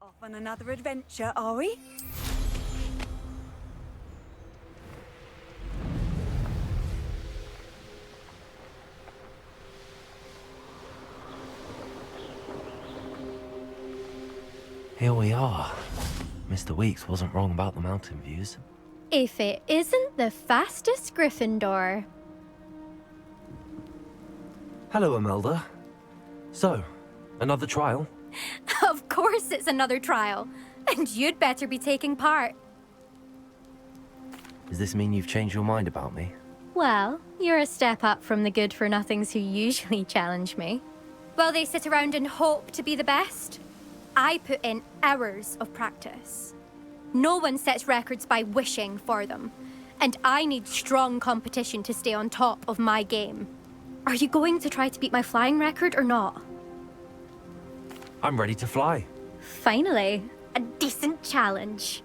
Off on another adventure, are we? Here we are. Mr. Weeks wasn't wrong about the mountain views. If it isn't the fastest Gryffindor. Hello, Imelda. So, another trial? Of course it's another trial. And you'd better be taking part. Does this mean you've changed your mind about me? Well, you're a step up from the good-for-nothings who usually challenge me. Well, they sit around and hope to be the best. I put in hours of practice. No one sets records by wishing for them. And I need strong competition to stay on top of my game. Are you going to try to beat my flying record or not? I'm ready to fly. Finally, a decent challenge.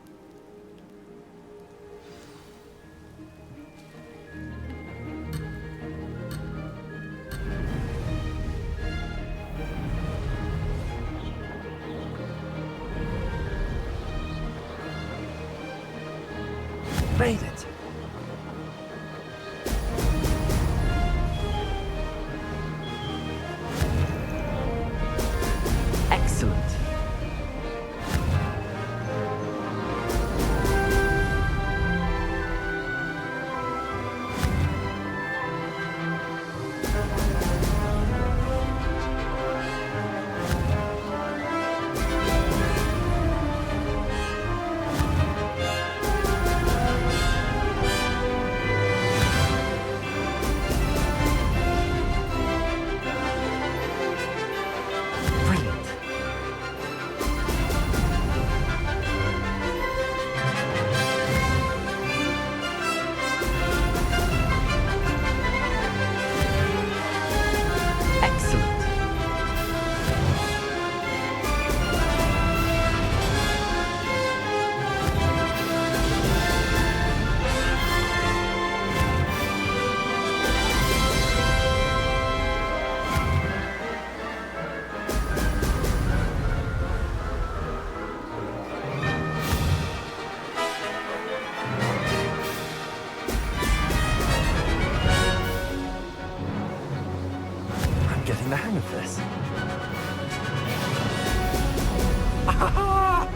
Made it. Excellent. Brilliant. Excellent. I'm getting the hang of this. Ah!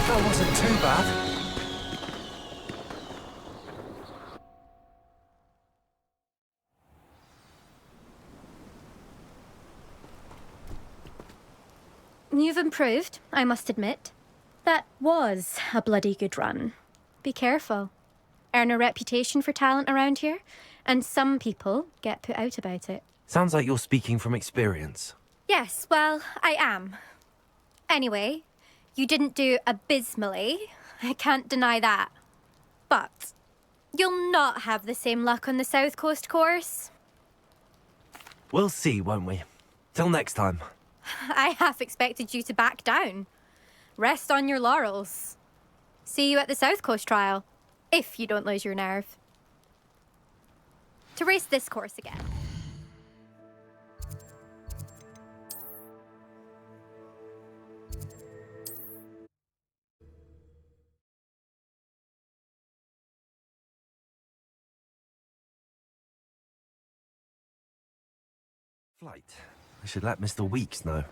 That wasn't too bad. You've improved, I must admit. That was a bloody good run. Be careful. Earn a reputation for talent around here, and some people get put out about it. Sounds like you're speaking from experience. Yes, well, I am. Anyway, you didn't do abysmally. I can't deny that. But you'll not have the same luck on the South Coast course. We'll see, won't we? Till next time. I half expected you to back down. Rest on your laurels. See you at the South Coast trial, if you don't lose your nerve. To race this course again. Flight. I should let Mr. Weeks know.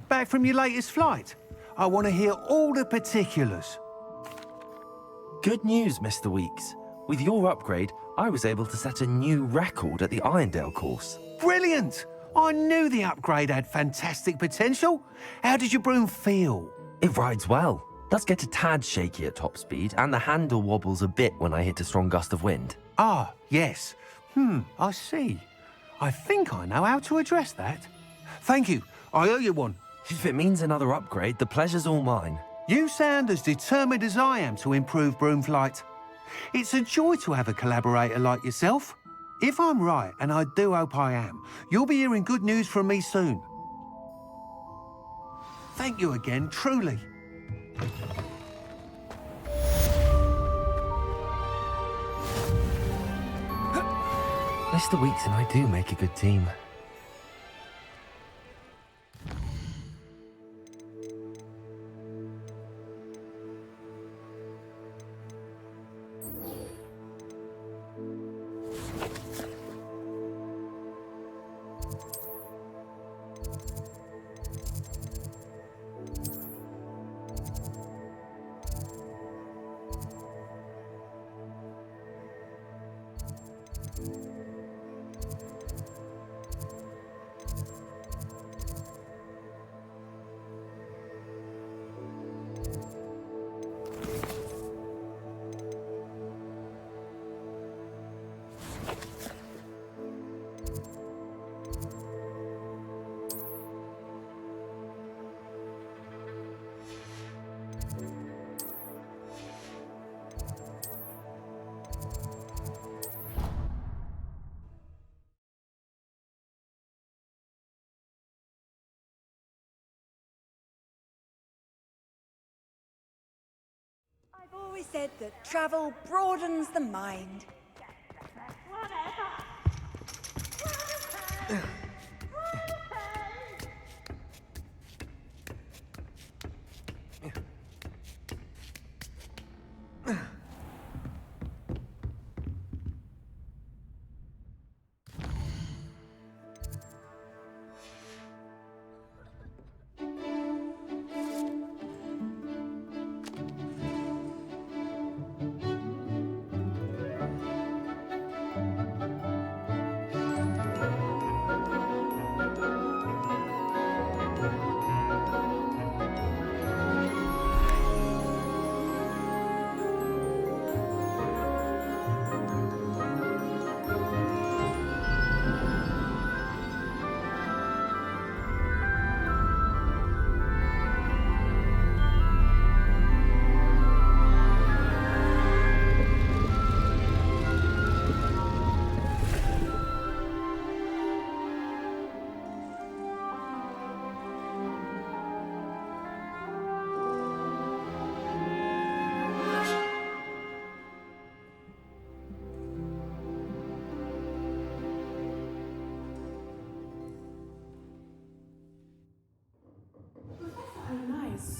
Back from your latest flight? I want to hear all the particulars. Good news, Mr. Weeks. With your upgrade, I was able to set a new record at the Irondale course. Brilliant! I knew the upgrade had fantastic potential. How did your broom feel? It rides well. Does get a tad shaky at top speed, and the handle wobbles a bit when I hit a strong gust of wind. Ah, yes. I see. I think I know how to address that. Thank you. I owe you one. If it means another upgrade, the pleasure's all mine. You sound as determined as I am to improve broom flight. It's a joy to have a collaborator like yourself. If I'm right, and I do hope I am, you'll be hearing good news from me soon. Thank you again, truly. Mr. Weeks and I do make a good team. I've always said that travel broadens the mind.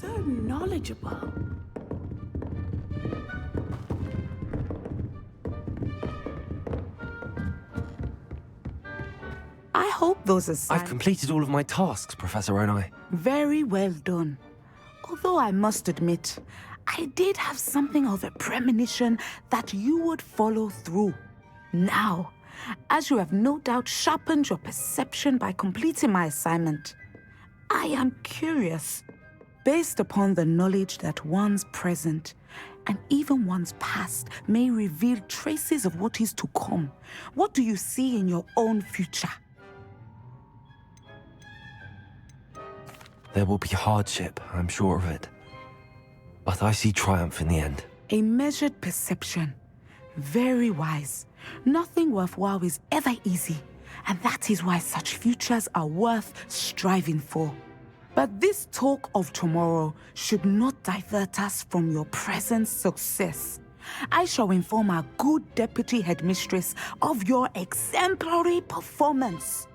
So knowledgeable. I hope those I've assignments... completed all of my tasks, Professor Onai. Very well done. Although I must admit, I did have something of a premonition that you would follow through. Now, as you have no doubt sharpened your perception by completing my assignment, I am curious. Based upon the knowledge that one's present and even one's past may reveal traces of what is to come, what do you see in your own future? There will be hardship, I'm sure of it. But I see triumph in the end. A measured perception. Very wise. Nothing worthwhile is ever easy, and that is why such futures are worth striving for. But this talk of tomorrow should not divert us from your present success. I shall inform our good deputy headmistress of your exemplary performance.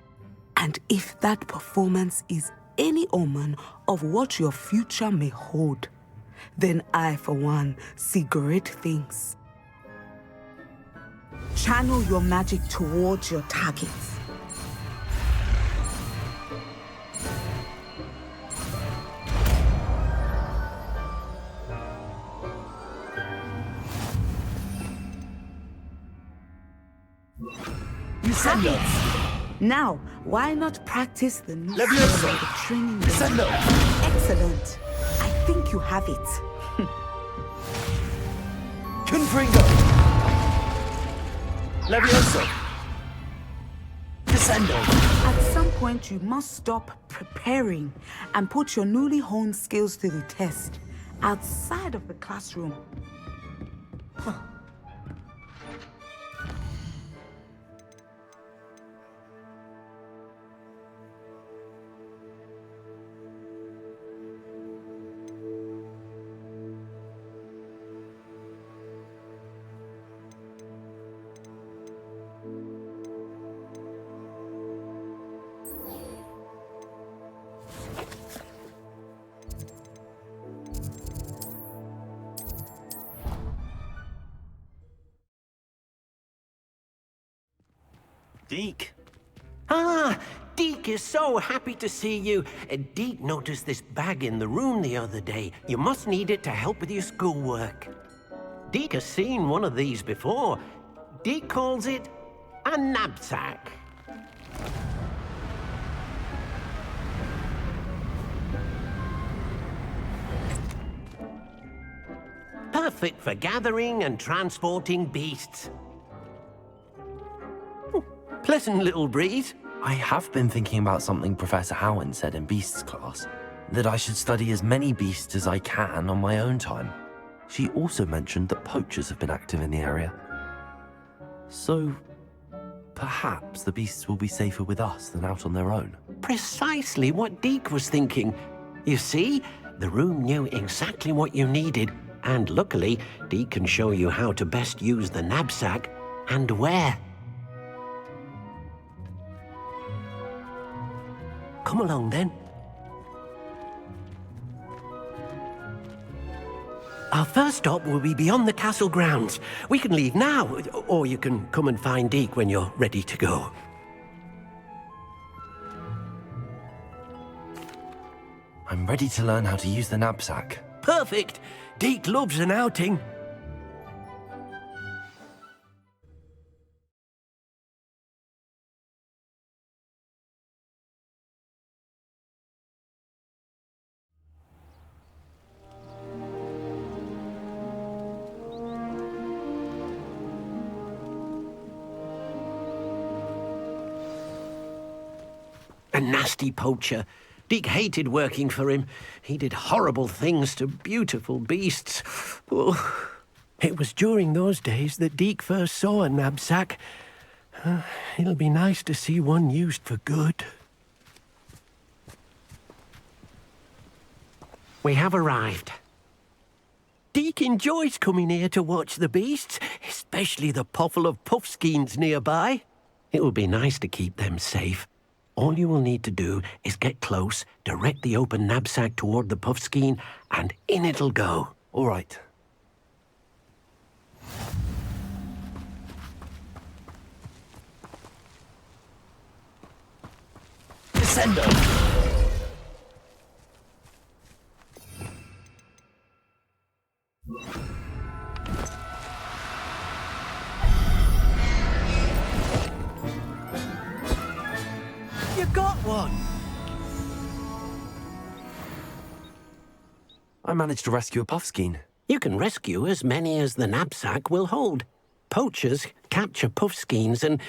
And if that performance is any omen of what your future may hold, then I, for one, see great things. Channel your magic towards your targets. Now, why not practice the new training? Excellent. I think you have it. Confringo! Levioso! Descendo! At some point, you must stop preparing and put your newly honed skills to the test outside of the classroom. Deke. Ah, Deke is so happy to see you. Deke noticed this bag in the room the other day. You must need it to help with your schoolwork. Deke has seen one of these before. Deke calls it a knapsack. Perfect for gathering and transporting beasts. Pleasant little breeze. I have been thinking about something Professor Howard said in Beasts class, that I should study as many beasts as I can on my own time. She also mentioned that poachers have been active in the area. So, perhaps the beasts will be safer with us than out on their own. Precisely what Deke was thinking. You see, the room knew exactly what you needed, and luckily, Deke can show you how to best use the knapsack and where. Come along, then. Our first stop will be beyond the castle grounds. We can leave now, or you can come and find Deke when you're ready to go. I'm ready to learn how to use the knapsack. Perfect! Deke loves an outing. A nasty poacher. Deke hated working for him. He did horrible things to beautiful beasts. Oh, it was during those days that Deke first saw a knapsack. It'll be nice to see one used for good. We have arrived. Deke enjoys coming here to watch the beasts, especially the potful of puffskeins nearby. It will be nice to keep them safe. All you will need to do is get close, direct the open knapsack toward the puffskein, and in it'll go. All right. Descendo! You got one! I managed to rescue a puffskein. You can rescue as many as the knapsack will hold. Poachers capture puffskeins and,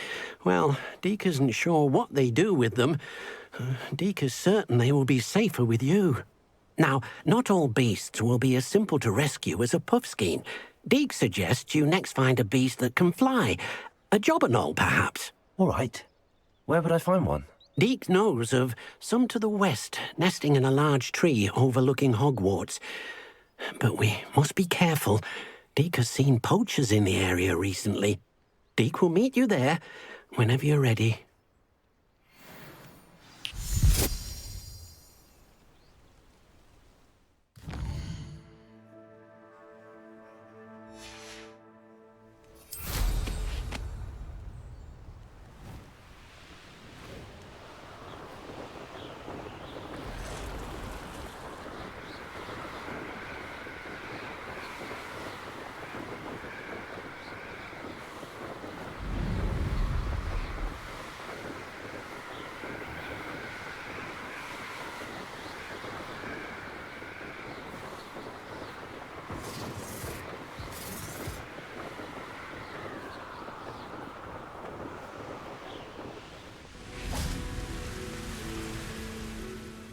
well, Deke isn't sure what they do with them. Deke is certain they will be safer with you. Now, not all beasts will be as simple to rescue as a puffskein. Deke suggests you next find a beast that can fly. A jobberknoll, perhaps. All right. Where would I find one? Deke knows of some to the west, nesting in a large tree overlooking Hogwarts. But we must be careful. Deke has seen poachers in the area recently. Deke will meet you there whenever you're ready.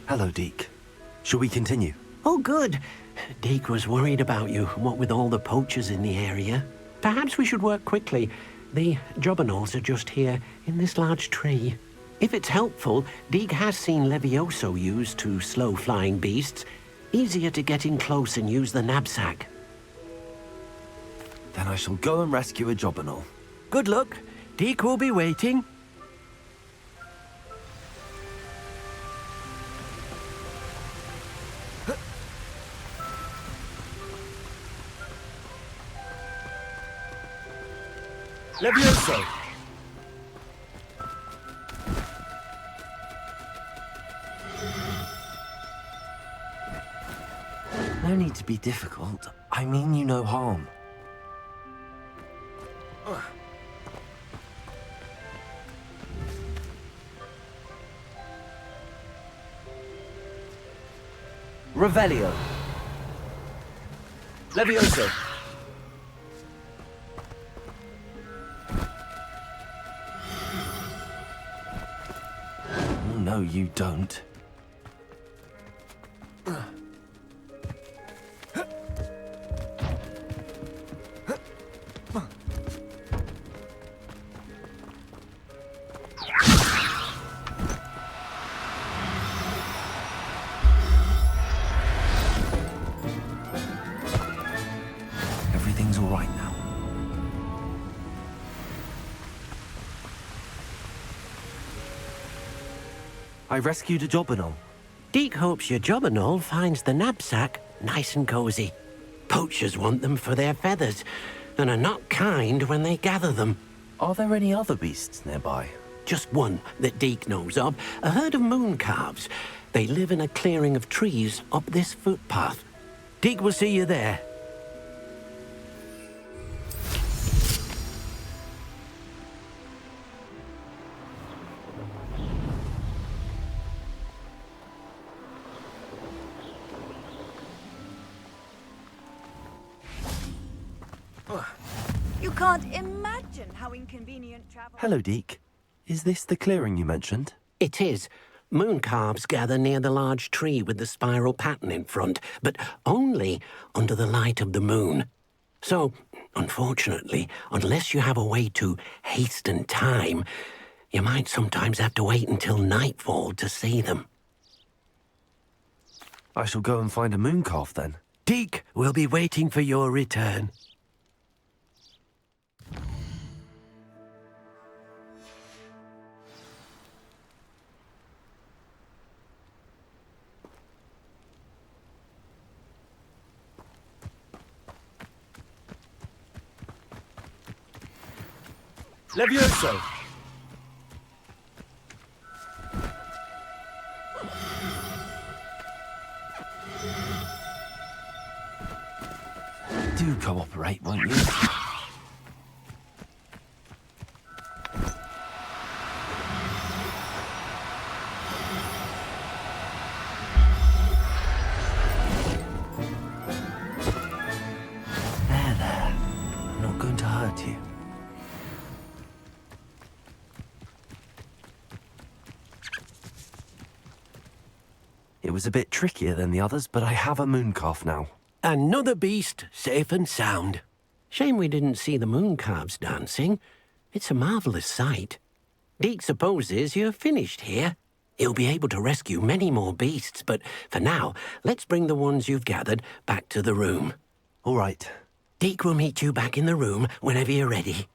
Hello, Deke. Shall we continue? Oh, good. Deke was worried about you, what with all the poachers in the area. Perhaps we should work quickly. The jobberknolls are just here, in this large tree. If it's helpful, Deke has seen Levioso used to slow flying beasts. Easier to get in close and use the knapsack. Then I shall go and rescue a jobberknoll. Good luck. Deke will be waiting. Levioso! No need to be difficult. I mean you no harm. Revelio. Levioso. Oh, no, you don't. Everything's all right now. I rescued a Jobberknoll. Deek hopes your Jobberknoll finds the knapsack nice and cozy. Poachers want them for their feathers, and are not kind when they gather them. Are there any other beasts nearby? Just one that Deek knows of, a herd of moon calves. They live in a clearing of trees up this footpath. Deek will see you there. You can't imagine how inconvenient travel... Hello, Deek. Is this the clearing you mentioned? It is. Moon calves gather near the large tree with the spiral pattern in front, but only under the light of the moon. So, unfortunately, unless you have a way to hasten time, you might sometimes have to wait until nightfall to see them. I shall go and find a moon calf then. Deek will be waiting for your return. Levioso! Do cooperate, won't you? There. I'm not going to hurt you. It was a bit trickier than the others, but I have a moon calf now. Another beast safe and sound. Shame we didn't see the moon calves dancing. It's a marvellous sight. Deek supposes you're finished here. He'll be able to rescue many more beasts, but for now, let's bring the ones you've gathered back to the room. All right. Deek will meet you back in the room whenever you're ready.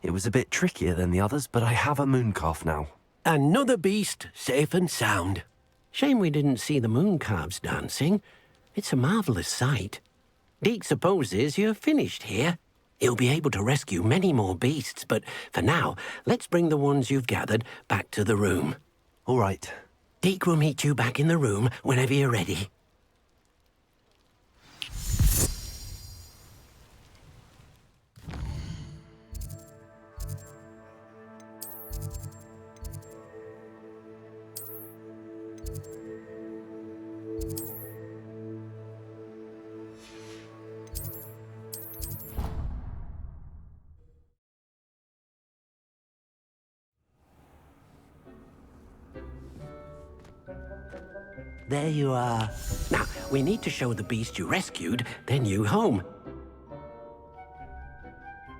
It was a bit trickier than the others, but I have a moon calf now. Another beast safe and sound. Shame we didn't see the moon calves dancing. It's a marvellous sight. Deek supposes you're finished here. He'll be able to rescue many more beasts, but for now, let's bring the ones you've gathered back to the room. All right. Deek will meet you back in the room whenever you're ready. There you are. Now, we need to show the beast you rescued their new home.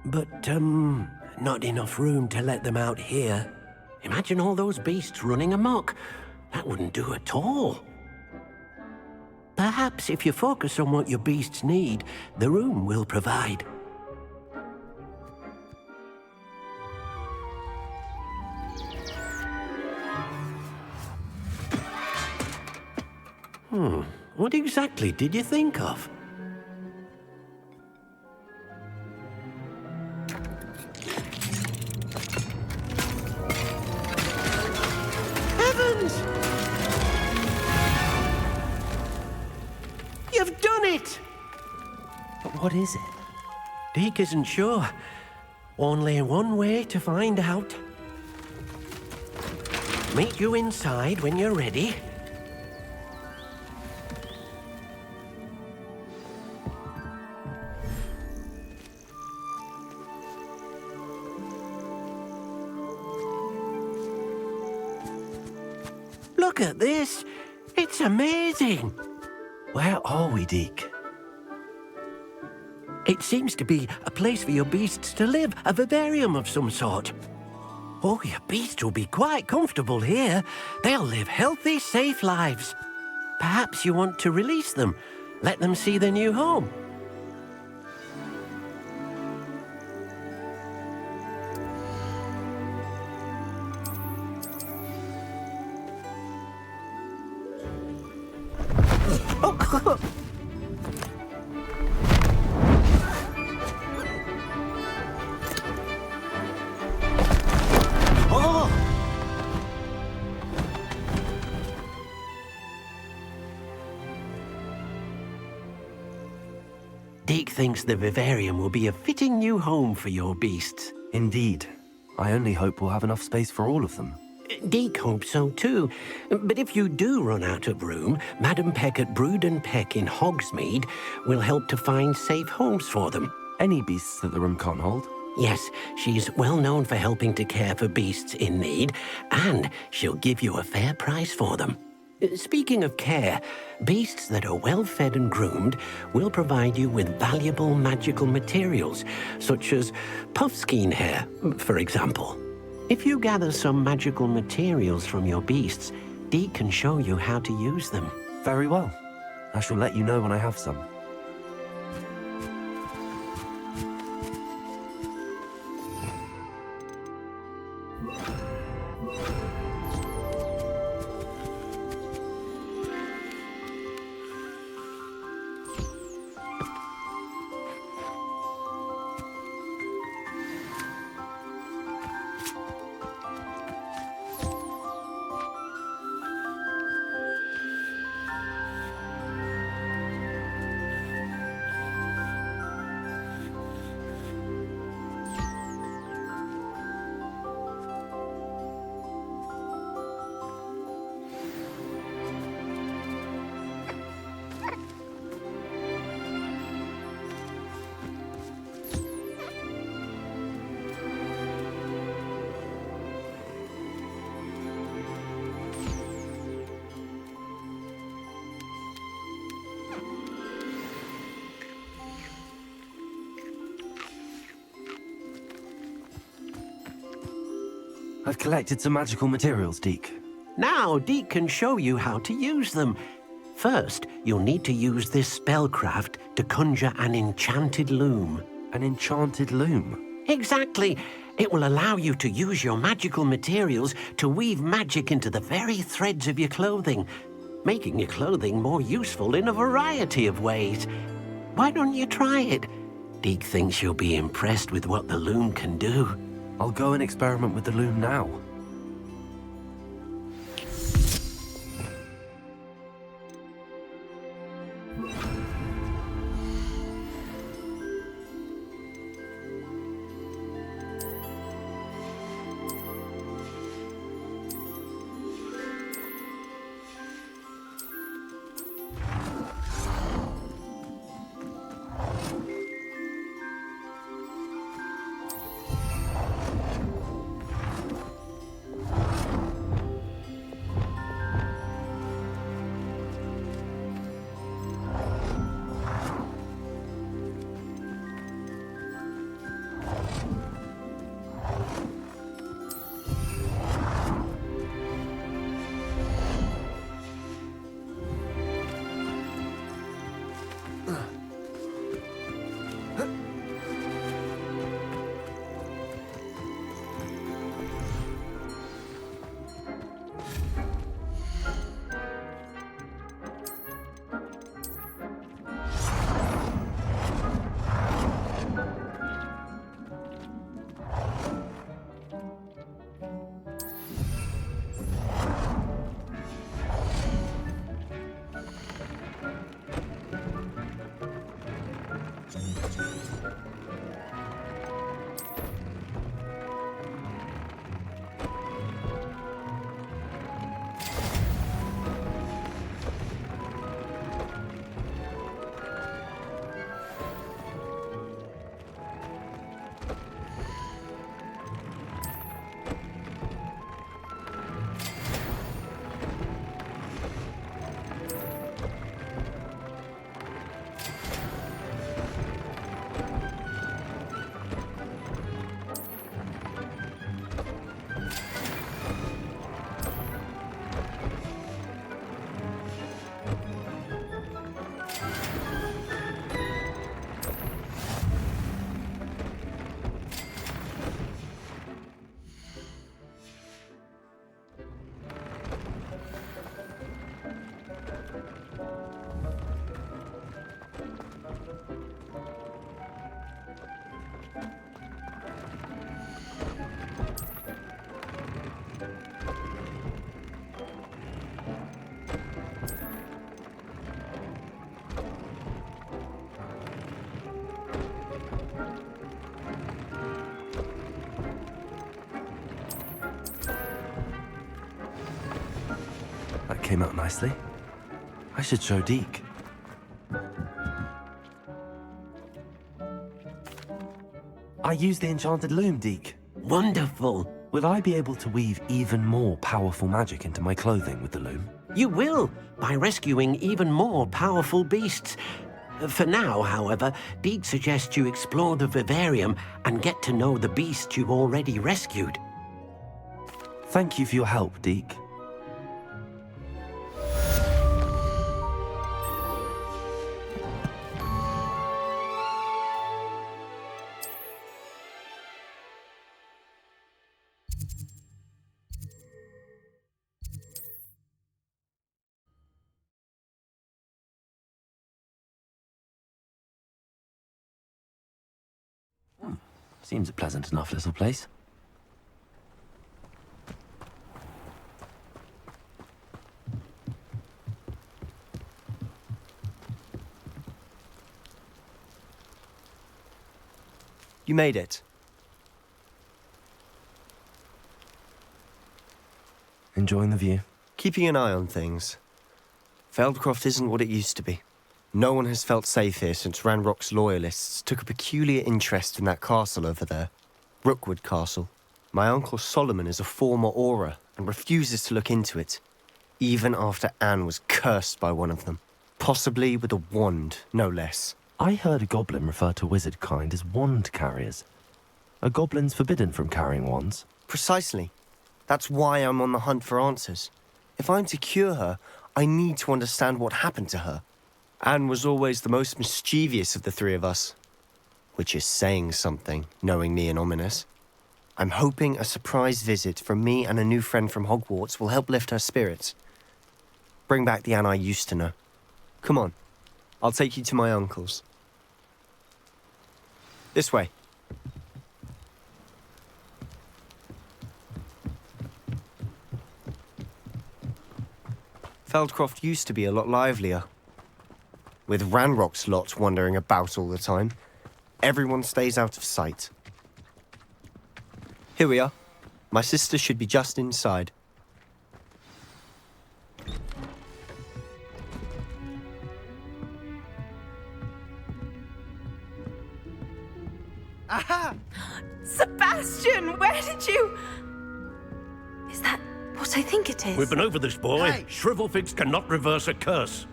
But, not enough room to let them out here. Imagine all those beasts running amok. That wouldn't do at all. Perhaps if you focus on what your beasts need, the room will provide. What exactly did you think of? Heavens! You've done it! But what is it? Deke isn't sure. Only one way to find out. Meet you inside when you're ready. Look at this. It's amazing. Where are we, Deke? It seems to be a place for your beasts to live, a vivarium of some sort. Oh, your beasts will be quite comfortable here. They'll live healthy, safe lives. Perhaps you want to release them, let them see their new home. Deke thinks the vivarium will be a fitting new home for your beasts. Indeed. I only hope we'll have enough space for all of them. Deke hopes so too. But if you do run out of room, Madam Peck at Brood and Peck in Hogsmeade will help to find safe homes for them. Any beasts that the room can't hold? Yes, she's well known for helping to care for beasts in need, and she'll give you a fair price for them. Speaking of care, beasts that are well fed and groomed will provide you with valuable magical materials, such as puffskein hair, for example. If you gather some magical materials from your beasts, Deke can show you how to use them. Very well. I shall let you know when I have some. I've collected some magical materials, Deke. Now, Deke can show you how to use them. First, you'll need to use this spellcraft to conjure an enchanted loom. An enchanted loom? Exactly. It will allow you to use your magical materials to weave magic into the very threads of your clothing, making your clothing more useful in a variety of ways. Why don't you try it? Deke thinks you'll be impressed with what the loom can do. I'll go and experiment with the loom now. came out nicely. I should show Deke. I used the enchanted loom, Deke. Wonderful. Will I be able to weave even more powerful magic into my clothing with the loom? You will, by rescuing even more powerful beasts. For now, however, Deke suggests you explore the vivarium and get to know the beasts you've already rescued. Thank you for your help, Deke. Seems a pleasant enough little place. You made it. Enjoying the view? Keeping an eye on things. Feldcroft isn't what it used to be. No one has felt safe here since Ranrock's loyalists took a peculiar interest in that castle over there. Rookwood Castle. My uncle Solomon is a former Auror and refuses to look into it, even after Anne was cursed by one of them. Possibly with a wand, no less. I heard a goblin refer to wizard kind as wand carriers. Are goblins forbidden from carrying wands? Precisely. That's why I'm on the hunt for answers. If I'm to cure her, I need to understand what happened to her. Anne was always the most mischievous of the three of us. Which is saying something, knowing me and Ominous. I'm hoping a surprise visit from me and a new friend from Hogwarts will help lift her spirits. Bring back the Anne I used to know. Come on, I'll take you to my uncle's. This way. Feldcroft used to be a lot livelier. With Ranrock's lot wandering about all the time, everyone stays out of sight. Here we are. My sister should be just inside. Aha! Sebastian, where did you... Is that what I think it is? We've been over this, boy. Hey. Shrivelfigs cannot reverse a curse.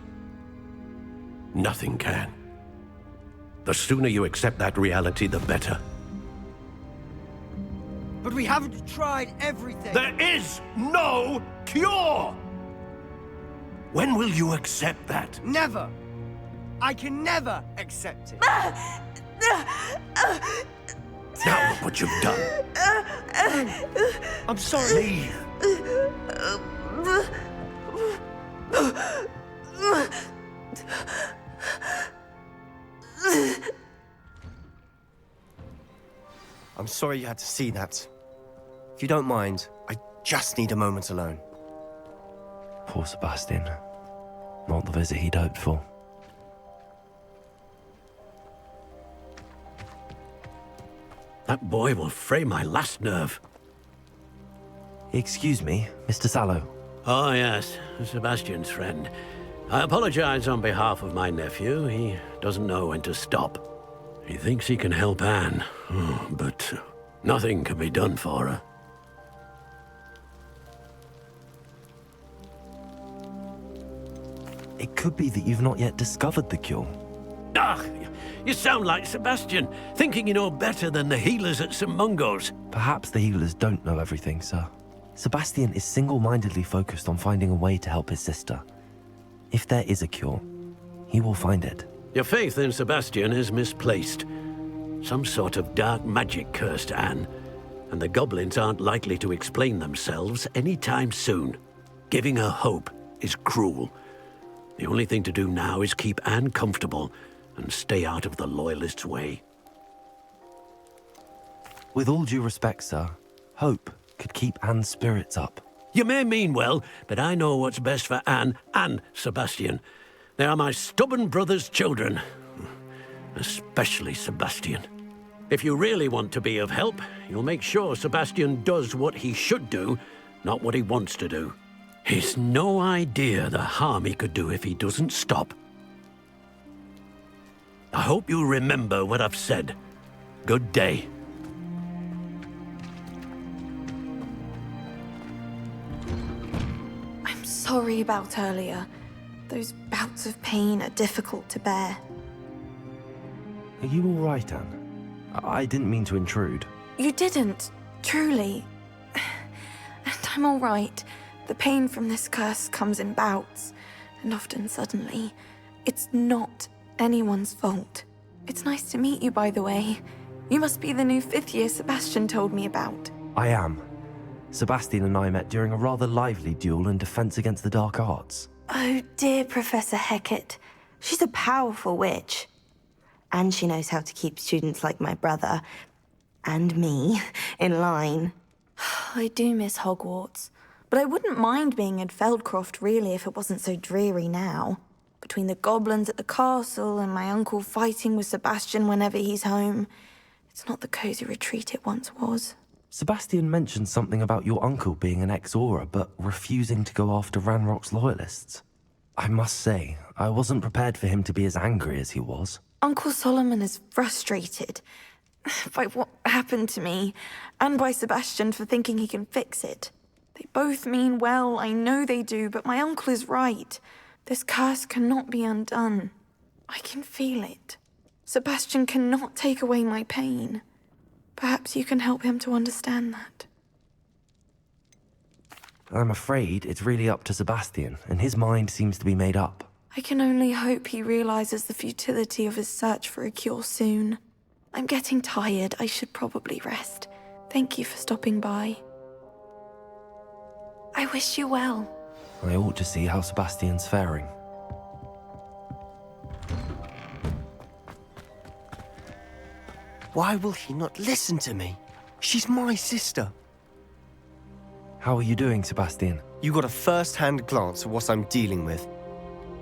Nothing can. The sooner you accept that reality, the better. But we haven't tried everything. There is no cure! When will you accept that? Never. I can never accept it. Now look what you've done. I'm sorry. Leave. I'm sorry you had to see that. If you don't mind, I just need a moment alone. Poor Sebastian. Not the visit he'd hoped for. That boy will fray my last nerve. Excuse me, Mr. Sallow. Oh, yes, Sebastian's friend. I apologize on behalf of my nephew. He doesn't know when to stop. He thinks he can help Anne, but nothing can be done for her. It could be that you've not yet discovered the cure. Ah, you sound like Sebastian, thinking you know better than the healers at St. Mungo's. Perhaps the healers don't know everything, sir. Sebastian is single-mindedly focused on finding a way to help his sister. If there is a cure, he will find it. Your faith in Sebastian is misplaced. Some sort of dark magic cursed Anne, and the goblins aren't likely to explain themselves anytime soon. Giving her hope is cruel. The only thing to do now is keep Anne comfortable and stay out of the Loyalists' way. With all due respect, sir, hope could keep Anne's spirits up. You may mean well, but I know what's best for Anne and Sebastian. They are my stubborn brother's children. Especially Sebastian. If you really want to be of help, you'll make sure Sebastian does what he should do, not what he wants to do. He's no idea the harm he could do if he doesn't stop. I hope you remember what I've said. Good day. I'm sorry about earlier. Those bouts of pain are difficult to bear. Are you all right, Anne? I didn't mean to intrude. You didn't, truly. And I'm all right. The pain from this curse comes in bouts, and often suddenly. It's not anyone's fault. It's nice to meet you, by the way. You must be the new 5th year Sebastian told me about. I am. Sebastian and I met during a rather lively duel in Defense Against the Dark Arts. Oh dear, Professor Hecat. She's a powerful witch. And she knows how to keep students like my brother, and me, in line. I do miss Hogwarts, but I wouldn't mind being in Feldcroft, really, if it wasn't so dreary now. Between the goblins at the castle and my uncle fighting with Sebastian whenever he's home, it's not the cozy retreat it once was. Sebastian mentioned something about your uncle being an ex-Auror, but refusing to go after Ranrock's loyalists. I must say, I wasn't prepared for him to be as angry as he was. Uncle Solomon is frustrated by what happened to me, and by Sebastian for thinking he can fix it. They both mean well, I know they do, but my uncle is right. This curse cannot be undone. I can feel it. Sebastian cannot take away my pain. Perhaps you can help him to understand that. I'm afraid it's really up to Sebastian, and his mind seems to be made up. I can only hope he realizes the futility of his search for a cure soon. I'm getting tired. I should probably rest. Thank you for stopping by. I wish you well. I ought to see how Sebastian's faring. Why will he not listen to me? She's my sister. How are you doing, Sebastian? You got a first-hand glance at what I'm dealing with.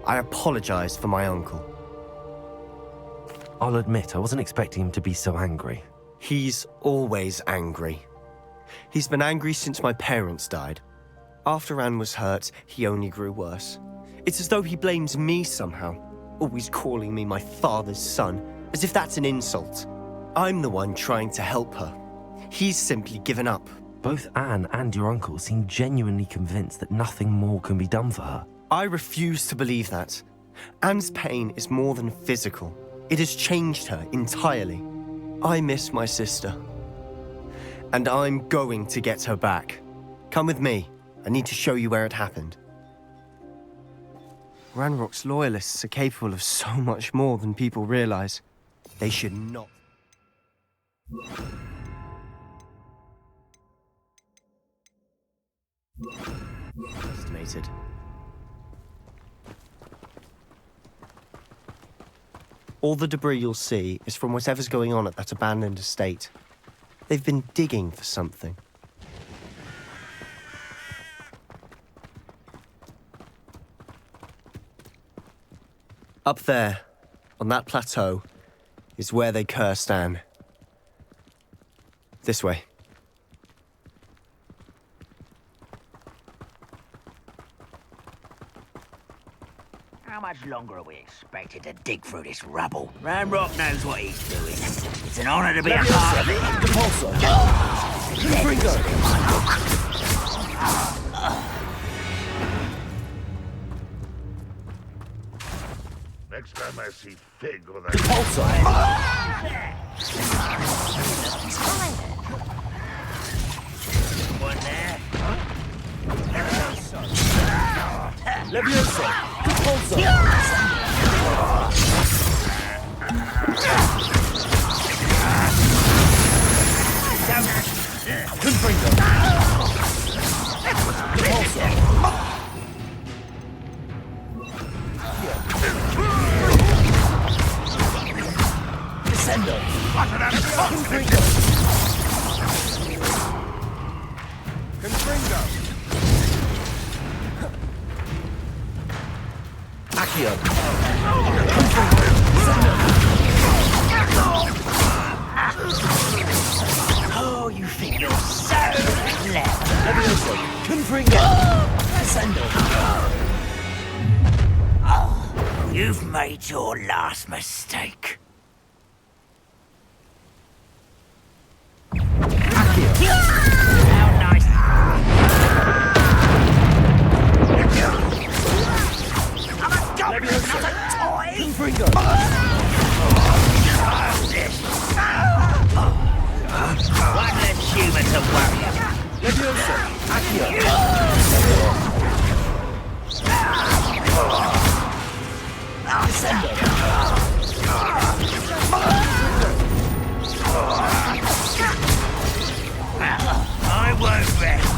I apologize for my uncle. I'll admit, I wasn't expecting him to be so angry. He's always angry. He's been angry since my parents died. After Anne was hurt, he only grew worse. It's as though he blames me somehow, always calling me my father's son, as if that's an insult. I'm the one trying to help her. He's simply given up. Both Anne and your uncle seem genuinely convinced that nothing more can be done for her. I refuse to believe that. Anne's pain is more than physical. It has changed her entirely. I miss my sister. And I'm going to get her back. Come with me. I need to show you where it happened. Ranrock's loyalists are capable of so much more than people realize. They should not. Estimated. All the debris you'll see is from whatever's going on at that abandoned estate. They've been digging for something. Up there, on that plateau, is where they cursed Anne. This way. How much longer are we expected to dig through this rubble? Ranrock knows what he's doing. It's an honor to be a part of it. Next time I see Fig or that... One there. Levioso! Compulso! Confringo! Compulso! Descendo! Confringo! Confringo! Accio! Oh, you think you're so clever. Levioso! Confringo! Descendo! You've made your last mistake. How nice. I'm a goblin, not a toy! One less human to worry about. Leviosa, Accio. I won't rest.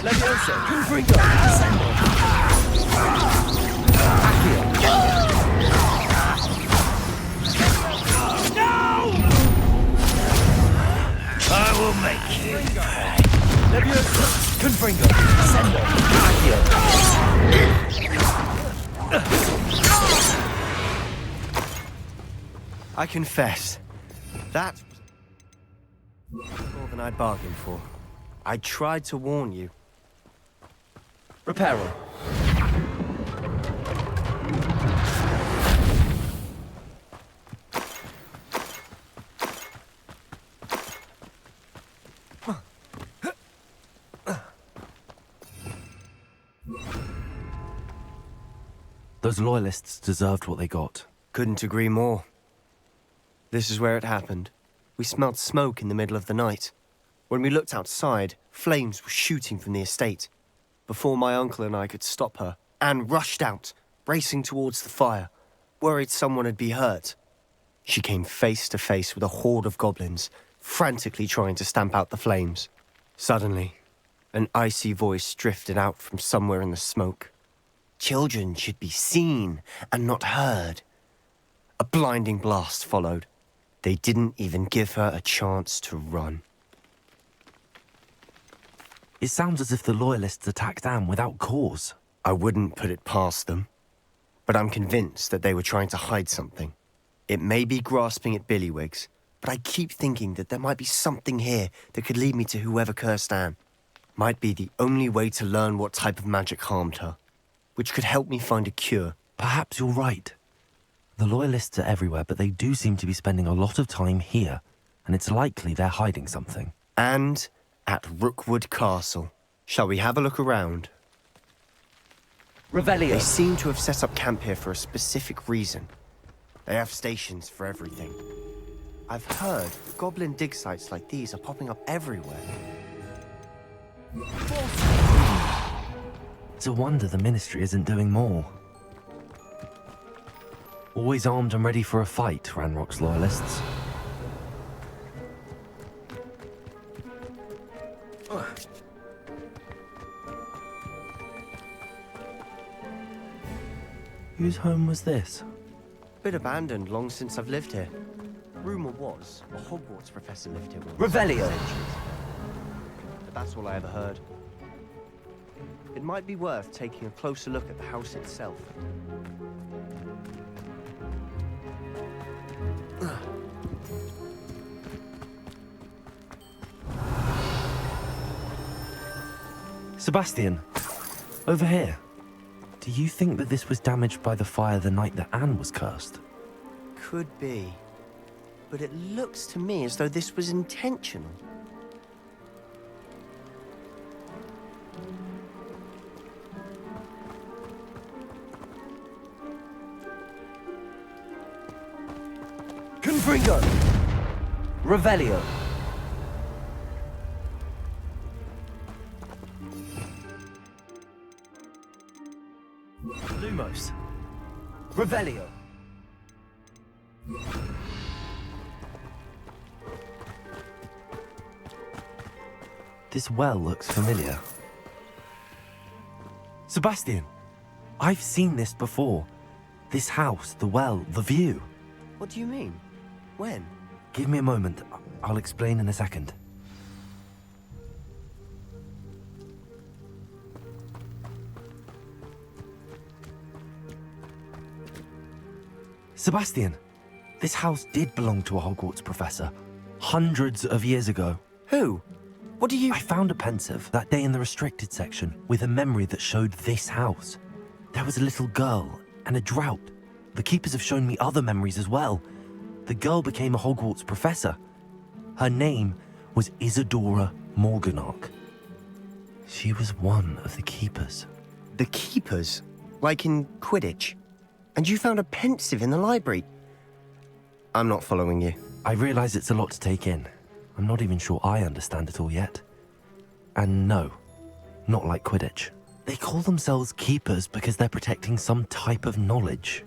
Leviosa, Confringo, Ascendo. I will make you pay. Leviosa, Confringo, Ascendo. I confess, that was more than I bargained for. I tried to warn you. Reparo. Those loyalists deserved what they got. Couldn't agree more. This is where it happened. We smelled smoke in the middle of the night. When we looked outside, flames were shooting from the estate. Before my uncle and I could stop her, Anne rushed out, racing towards the fire, worried someone had been hurt. She came face to face with a horde of goblins, frantically trying to stamp out the flames. Suddenly, an icy voice drifted out from somewhere in the smoke. Children should be seen and not heard. A blinding blast followed. They didn't even give her a chance to run. It sounds as if the loyalists attacked Anne without cause. I wouldn't put it past them, but I'm convinced that they were trying to hide something. It may be grasping at Billywigs, but I keep thinking that there might be something here that could lead me to whoever cursed Anne. Might be the only way to learn what type of magic harmed her, which could help me find a cure. Perhaps you're right. The loyalists are everywhere, but they do seem to be spending a lot of time here, and it's likely they're hiding something. And at Rookwood Castle. Shall we have a look around? Revelio. They seem to have set up camp here for a specific reason. They have stations for everything. I've heard goblin dig sites like these are popping up everywhere. It's a wonder the Ministry isn't doing more. Always armed and ready for a fight, Ranrock's loyalists. Whose home was this? Bit abandoned long since I've lived here. Rumor was a Hogwarts professor lived here once. Revelio. But that's all I ever heard. It might be worth taking a closer look at the house itself. Sebastian, over here. Do you think that this was damaged by the fire the night that Anne was cursed? Could be. But it looks to me as though this was intentional. Confringo. Revelio. Lumos. Revelio. This well looks familiar. Sebastian, I've seen this before. This house, the well, the view. What do you mean? When? Give me a moment. I'll explain in a second. Sebastian, this house did belong to a Hogwarts professor. Hundreds of years ago. Who? What do you... I found a pensive that day in the restricted section with a memory that showed this house. There was a little girl and a drought. The keepers have shown me other memories as well. The girl became a Hogwarts professor. Her name was Isadora Morganach. She was one of the keepers. The keepers? Like in Quidditch? And you found a pensive in the library? I'm not following you. I realize it's a lot to take in. I'm not even sure I understand it all yet. And no, not like Quidditch. They call themselves keepers because they're protecting some type of knowledge.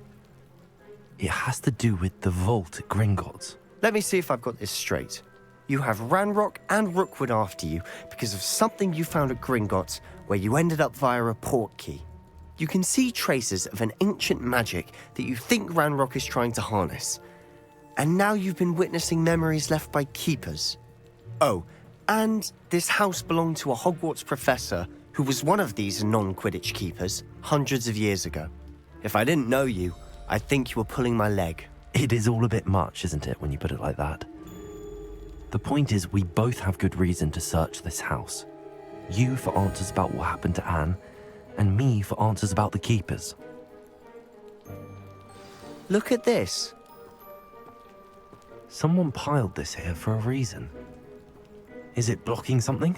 It has to do with the vault at Gringotts. Let me see if I've got this straight. You have Ranrock and Rookwood after you because of something you found at Gringotts where you ended up via a portkey. You can see traces of an ancient magic that you think Ranrock is trying to harness. And now you've been witnessing memories left by keepers. Oh, and this house belonged to a Hogwarts professor who was one of these non-Quidditch keepers hundreds of years ago. If I didn't know you, I'd think you were pulling my leg. It is all a bit much, isn't it, when you put it like that? The point is, we both have good reason to search this house. You for answers about what happened to Anne, and me for answers about the keepers. Look at this. Someone piled this here for a reason. Is it blocking something?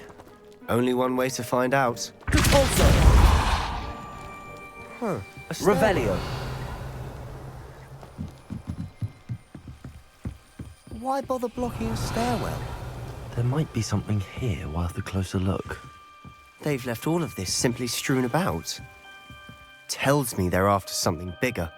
Only one way to find out. Also, A stairwell. Revelio. Why bother blocking a stairwell? There might be something here worth a closer look. They've left all of this simply strewn about. Tells me they're after something bigger.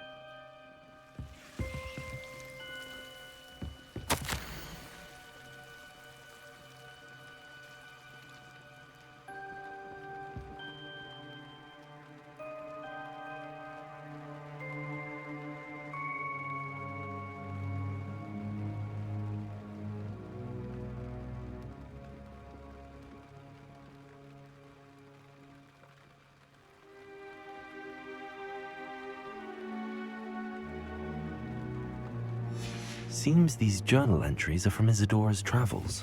Seems these journal entries are from Isadora's travels.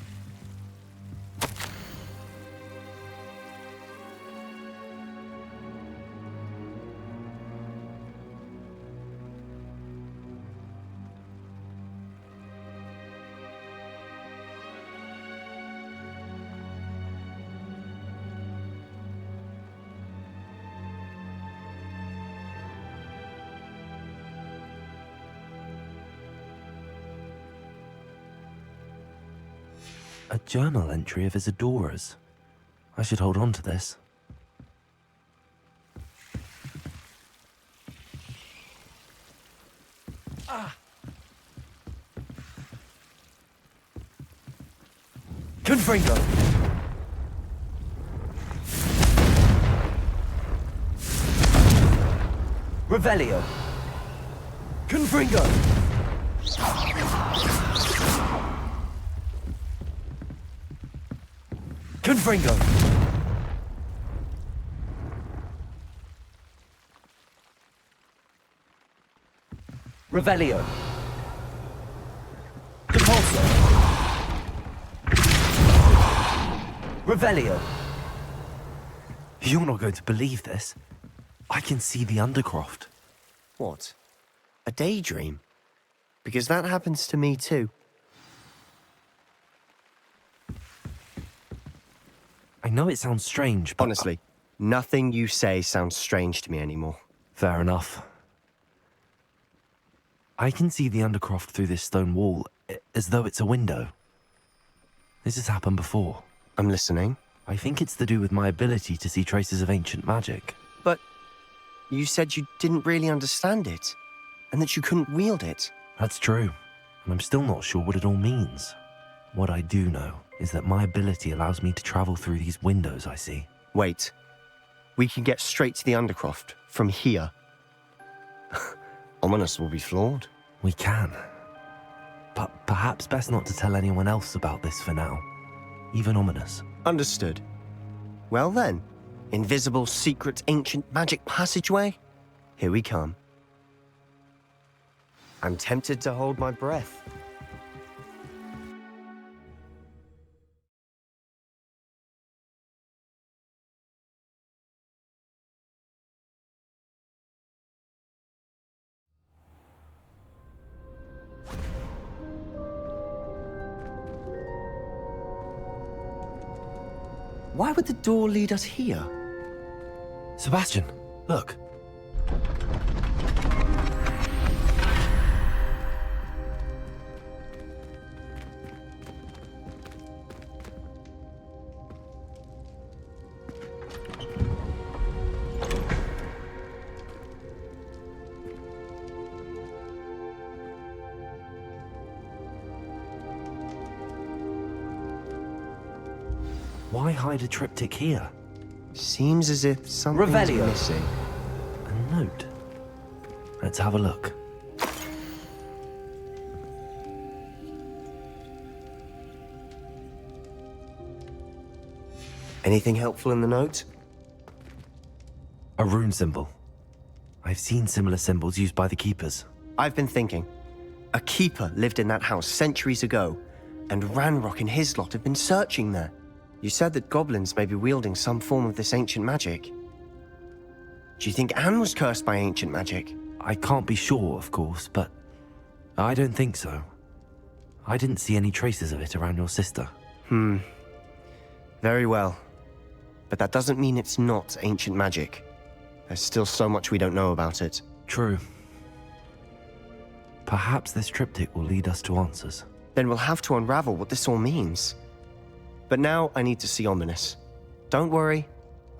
A journal entry of Isadora's. I should hold on to this. Confringo. Revelio. Confringo. Confringo. Revelio. Depulso. Revelio. You're not going to believe this. I can see the Undercroft. What? A daydream? Because that happens to me too. I know it sounds strange, but... Honestly, nothing you say sounds strange to me anymore. Fair enough. I can see the Undercroft through this stone wall, as though it's a window. This has happened before. I'm listening. I think it's to do with my ability to see traces of ancient magic. But you said you didn't really understand it, and that you couldn't wield it. That's true, and I'm still not sure what it all means. What I do know is that my ability allows me to travel through these windows I see. Wait. We can get straight to the Undercroft from here. Ominous will be flawed. We can. But perhaps best not to tell anyone else about this for now. Even Ominous. Understood. Well then, invisible, secret, ancient magic passageway? Here we come. I'm tempted to hold my breath. Why would the door lead us here? Sebastian, look. Why hide a triptych here? Seems as if something's Revelio. missing. A note. Let's have a look. Anything helpful in the note? A rune symbol. I've seen similar symbols used by the keepers. I've been thinking. A keeper lived in that house centuries ago, and Ranrock and his lot have been searching there. You said that goblins may be wielding some form of this ancient magic. Do you think Anne was cursed by ancient magic? I can't be sure, of course, but I don't think so. I didn't see any traces of it around your sister. Very well. But that doesn't mean it's not ancient magic. There's still so much we don't know about it. True. Perhaps this triptych will lead us to answers. Then we'll have to unravel what this all means. But now I need to see Ominous. Don't worry,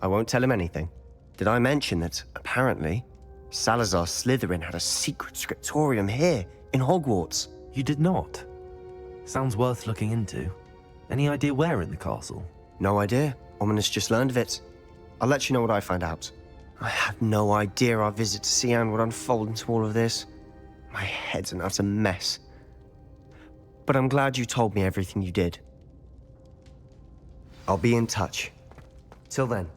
I won't tell him anything. Did I mention that, apparently, Salazar Slytherin had a secret scriptorium here, in Hogwarts? You did not? Sounds worth looking into. Any idea where in the castle? No idea. Ominous just learned of it. I'll let you know what I find out. I had no idea our visit to Cian would unfold into all of this. My head's an utter mess. But I'm glad you told me everything you did. I'll be in touch. Till then.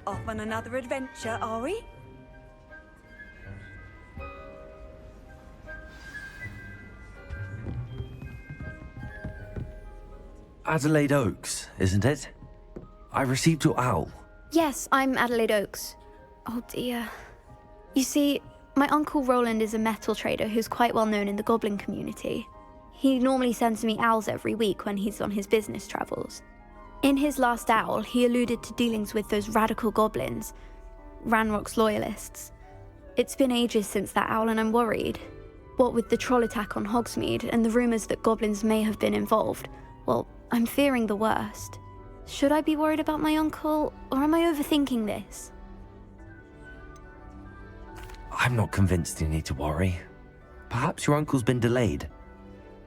Off on another adventure, are we? Adelaide Oaks, isn't it? I received your owl. Yes, I'm Adelaide Oaks. Oh dear. You see, my uncle Roland is a metal trader who's quite well known in the goblin community. He normally sends me owls every week when he's on his business travels. In his last owl, he alluded to dealings with those radical goblins, Ranrock's loyalists. It's been ages since that owl and I'm worried. What with the troll attack on Hogsmeade and the rumours that goblins may have been involved, well, I'm fearing the worst. Should I be worried about my uncle, or am I overthinking this? I'm not convinced you need to worry. Perhaps your uncle's been delayed,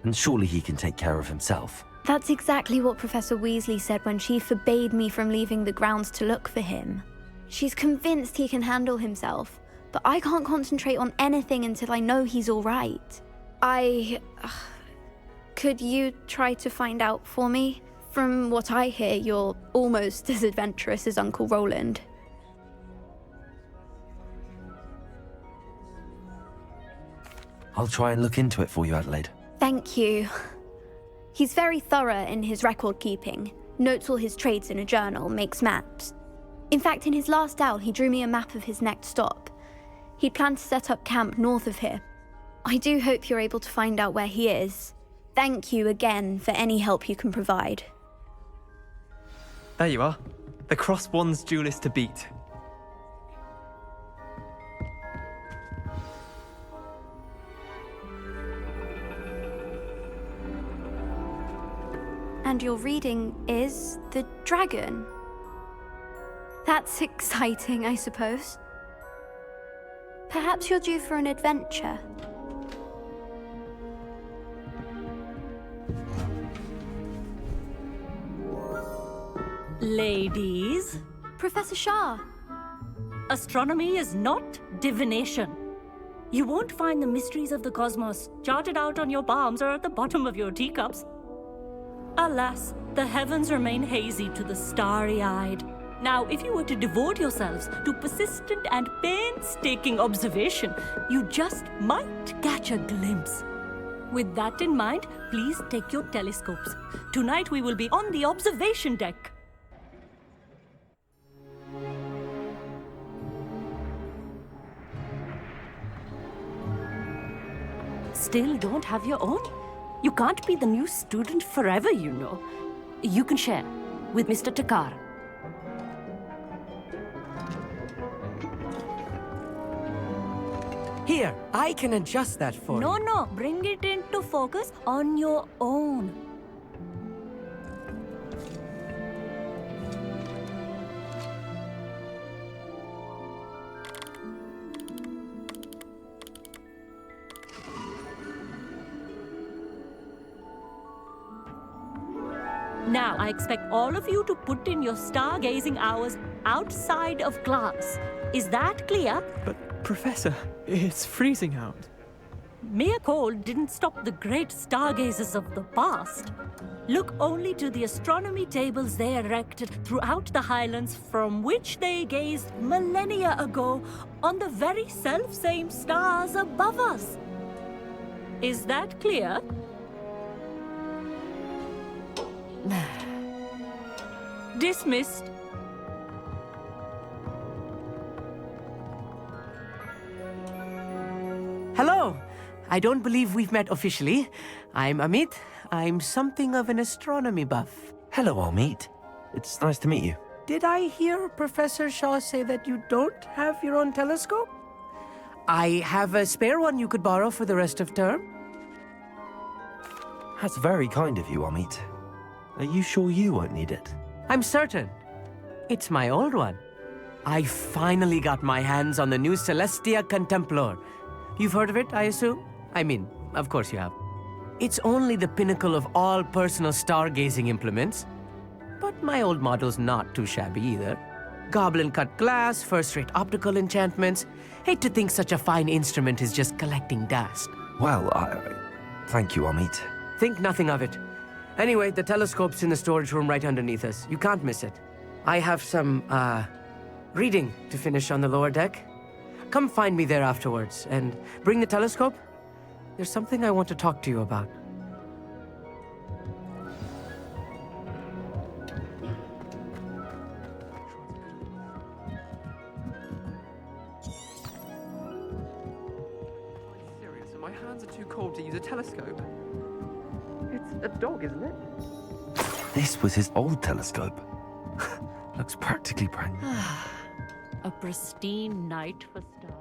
and surely he can take care of himself. That's exactly what Professor Weasley said when she forbade me from leaving the grounds to look for him. She's convinced he can handle himself, but I can't concentrate on anything until I know he's all right. Could you try to find out for me? From what I hear, you're almost as adventurous as Uncle Roland. I'll try and look into it for you, Adelaide. Thank you. He's very thorough in his record keeping, notes all his trades in a journal, makes maps. In fact, in his last owl, he drew me a map of his next stop. He'd planned to set up camp north of here. I do hope you're able to find out where he is. Thank you again for any help you can provide. There you are. The Crosswands duelist to beat. And your reading is the dragon. That's exciting, I suppose. Perhaps you're due for an adventure. Ladies, Professor Shah. astronomy is not divination. You won't find the mysteries of the cosmos charted out on your palms or at the bottom of your teacups. Alas, the heavens remain hazy to the starry-eyed. Now, if you were to devote yourselves to persistent and painstaking observation, you just might catch a glimpse. With that in mind, please take your telescopes. Tonight we will be on the observation deck. Still don't have your own? You can't be the new student forever, you know. You can share with Mr. Takar. Here, I can adjust that for you. No, bring it into focus on your own. Now, I expect all of you to put in your stargazing hours outside of class. Is that clear? But, Professor, it's freezing out. Mere cold didn't stop the great stargazers of the past. Look only to the astronomy tables they erected throughout the Highlands from which they gazed millennia ago on the very self-same stars above us. Is that clear? Dismissed. Hello. I don't believe we've met officially. I'm Amit. I'm something of an astronomy buff. Hello, Hogsmeade. It's nice to meet you. Did I hear Professor Shaw say that you don't have your own telescope? I have a spare one you could borrow for the rest of term. That's very kind of you, Hogsmeade. Are you sure you won't need it? I'm certain. It's my old one. I finally got my hands on the new Celestia Contemplar. You've heard of it, I assume? I mean, of course you have. It's only the pinnacle of all personal stargazing implements. But my old model's not too shabby either. Goblin-cut glass, first-rate optical enchantments. Hate to think such a fine instrument is just collecting dust. Well, thank you, Hogsmeade. Think nothing of it. Anyway, the telescope's in the storage room right underneath us. You can't miss it. I have some, reading to finish on the lower deck. Come find me there afterwards, and bring the telescope. There's something I want to talk to you about. Serious, my hands are too cold to use a telescope. It's a dog, isn't it? This was his old telescope. Looks practically brand new. A pristine night for stargazing.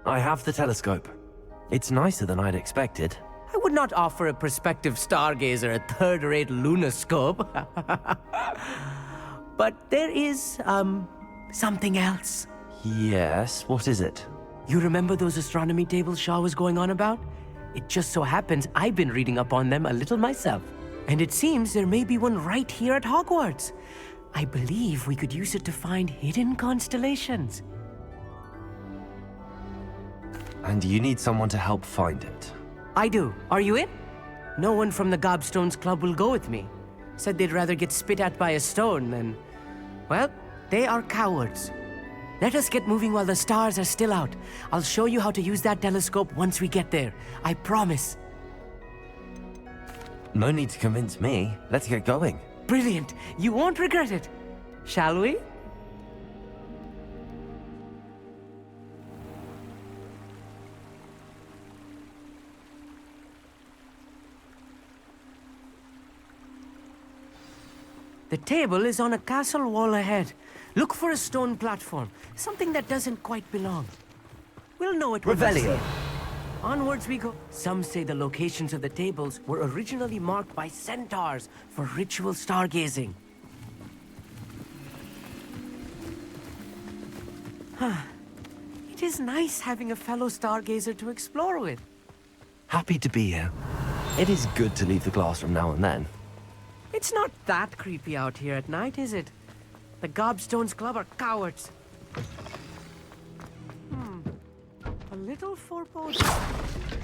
I have the telescope. It's nicer than I'd expected. I would not offer a prospective stargazer a third-rate lunoscope. But there is, something else. Yes, what is it? You remember those astronomy tables Shaw was going on about? It just so happens I've been reading up on them a little myself. And it seems there may be one right here at Hogwarts. I believe we could use it to find hidden constellations. And you need someone to help find it. I do. Are you in? No one from the Gobstones Club will go with me. Said they'd rather get spit at by a stone than... Well, they are cowards. Let us get moving while the stars are still out. I'll show you how to use that telescope once we get there. I promise. No need to convince me. Let's get going. Brilliant. You won't regret it. Shall we? The table is on a castle wall ahead. Look for a stone platform, something that doesn't quite belong. We'll know it when we see Revelio. it. Onwards we go. Some say the locations of the tables were originally marked by centaurs for ritual stargazing. It is nice having a fellow stargazer to explore with. Happy to be here. It is good to leave the classroom now and then. It's not that creepy out here at night, is it? The Gobstones Club are cowards. A little foreboding.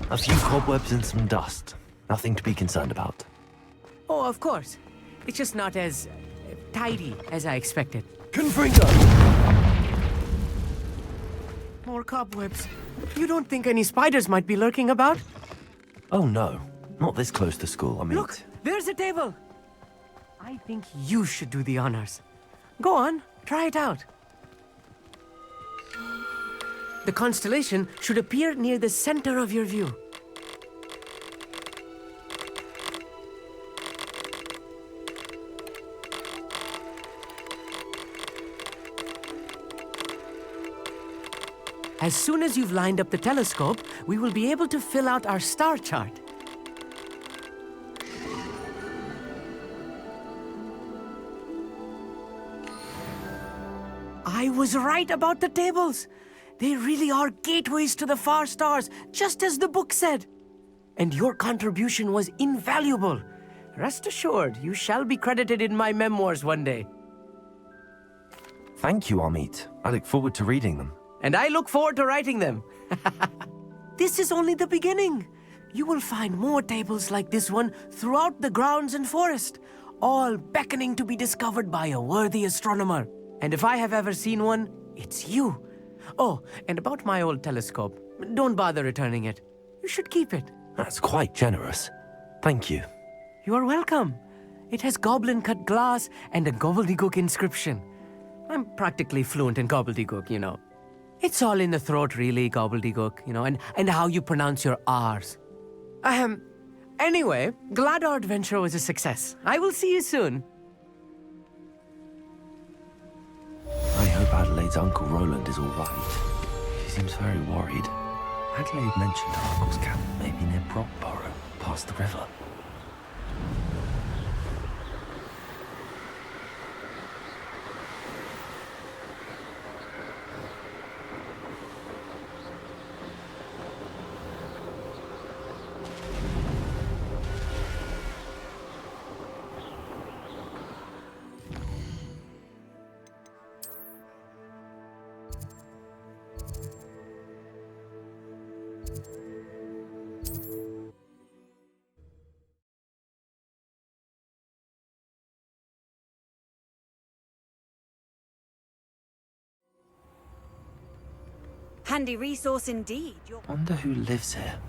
A few cobwebs and some dust. Nothing to be concerned about. Oh, of course. It's just not as tidy as I expected. Confringo! More cobwebs. You don't think any spiders might be lurking about? Oh no, not this close to school, I mean. Look, there's a table. I think you should do the honors. Go on, try it out. The constellation should appear near the center of your view. As soon as you've lined up the telescope, we will be able to fill out our star chart. I was right about the tables. They really are gateways to the far stars, just as the book said. And your contribution was invaluable. Rest assured, you shall be credited in my memoirs one day. Thank you, Hogsmeade. I look forward to reading them. And I look forward to writing them. This is only the beginning. You will find more tables like this one throughout the grounds and forest, all beckoning to be discovered by a worthy astronomer. And if I have ever seen one, it's you. Oh, and about my old telescope, don't bother returning it. You should keep it. That's quite generous. Thank you. You are welcome. It has goblin-cut glass and a gobbledygook inscription. I'm practically fluent in gobbledygook, you know. It's all in the throat, really, gobbledygook, you know, and how you pronounce your R's. Anyway, glad our adventure was a success. I will see you soon. I hope Adelaide's Uncle Roland is all right. She seems very worried. Adelaide mentioned her uncle's camp may be near Brockborough, past the river. Handy resource indeed. Wonder who lives here.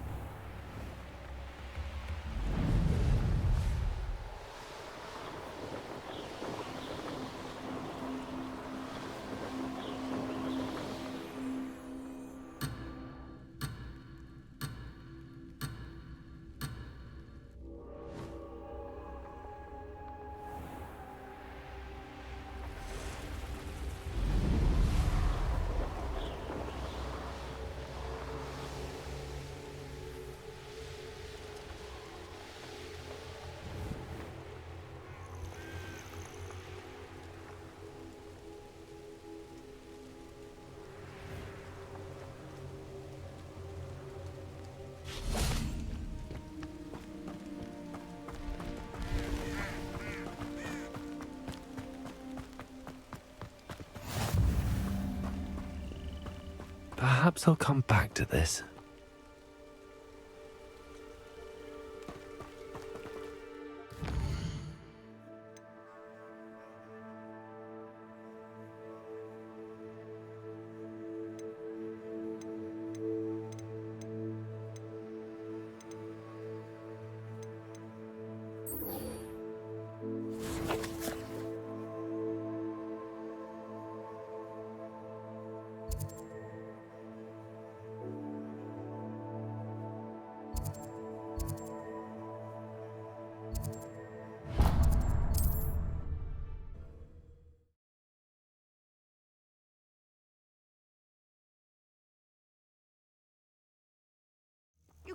Perhaps I'll come back to this.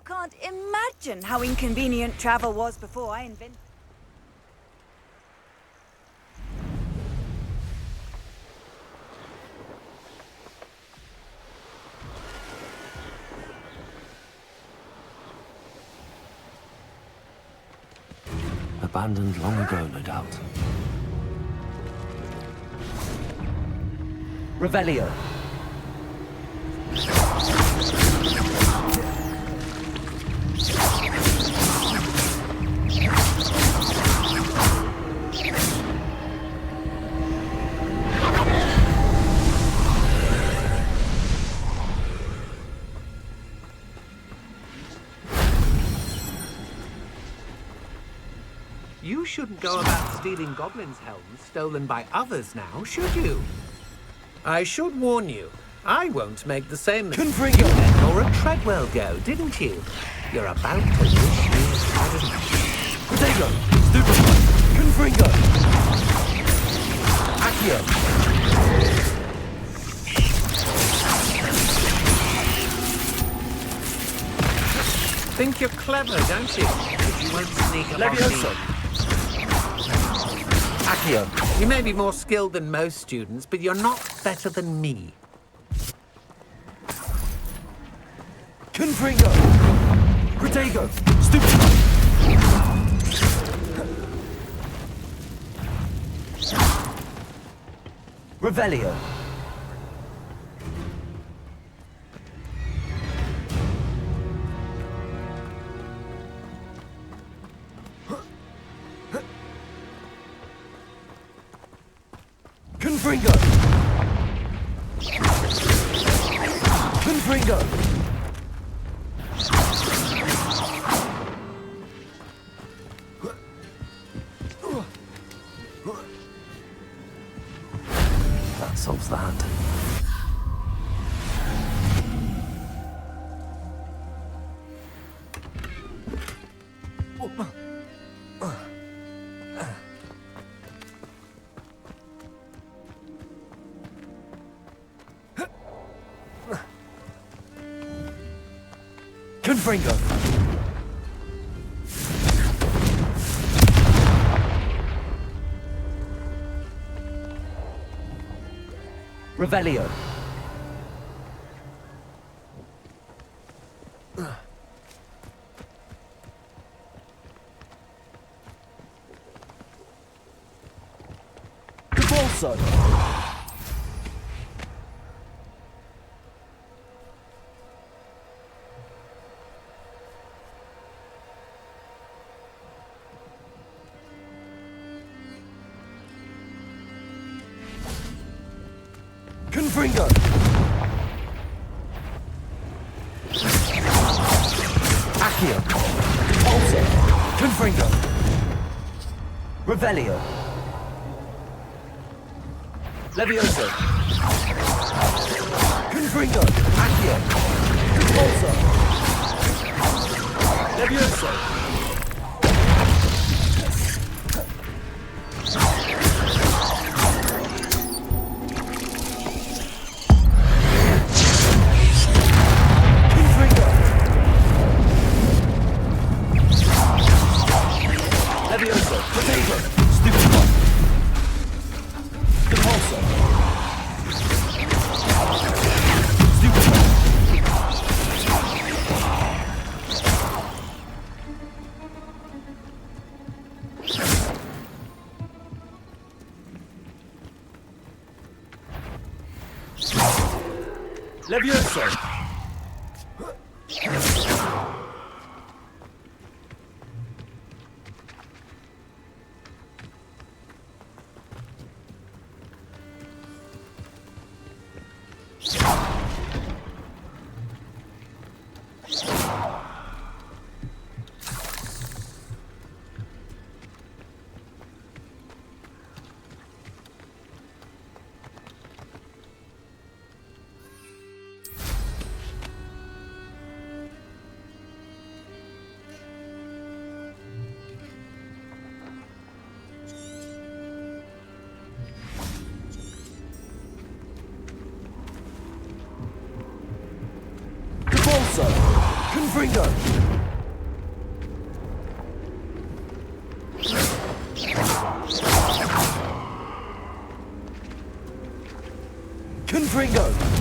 can't imagine how inconvenient travel was before I invented. Abandoned long ago, no doubt. Revelio. You shouldn't go about stealing goblins' helms stolen by others now, should you? I should warn you, I won't make the same mistake. You let Laura Treadwell go, didn't you? You're about to wish you hadn't. Protego! Stupefy! Confringo! Accio! Think you're clever, don't you? But you won't sneak up on Levioso! me. Accio! You may be more skilled than most students, but you're not better than me. Confringo! Protego! Stupefy! Revelio! Confringo! Confringo! That solves that. Confringo! Revelio! Cabolso! Confringo! Accio! Also! Confringo! Revelio! Levioso! Confringo! Accio! Also! Levioso! Levioso! Potato! Stupid one! Compulso! Stupid one! Levioso! Confringo! Confringo!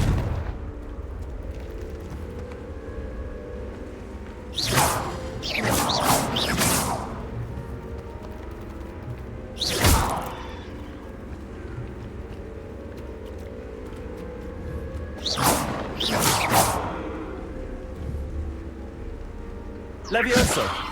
Levioso!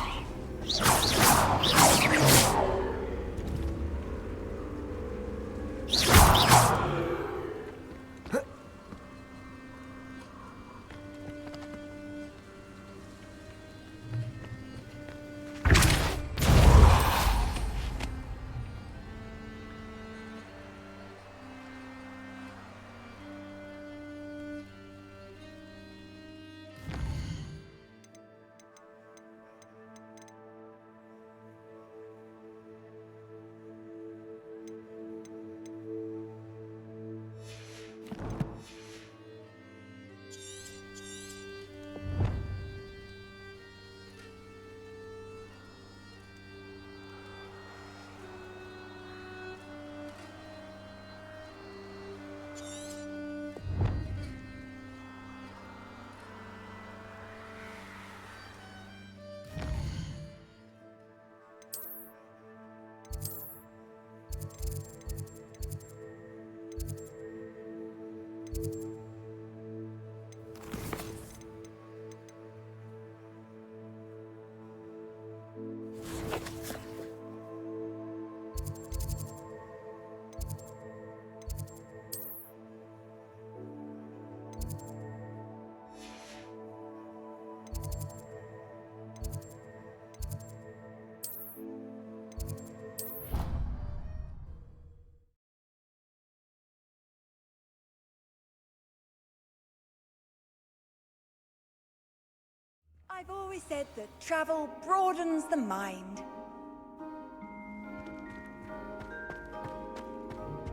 I've always said that travel broadens the mind.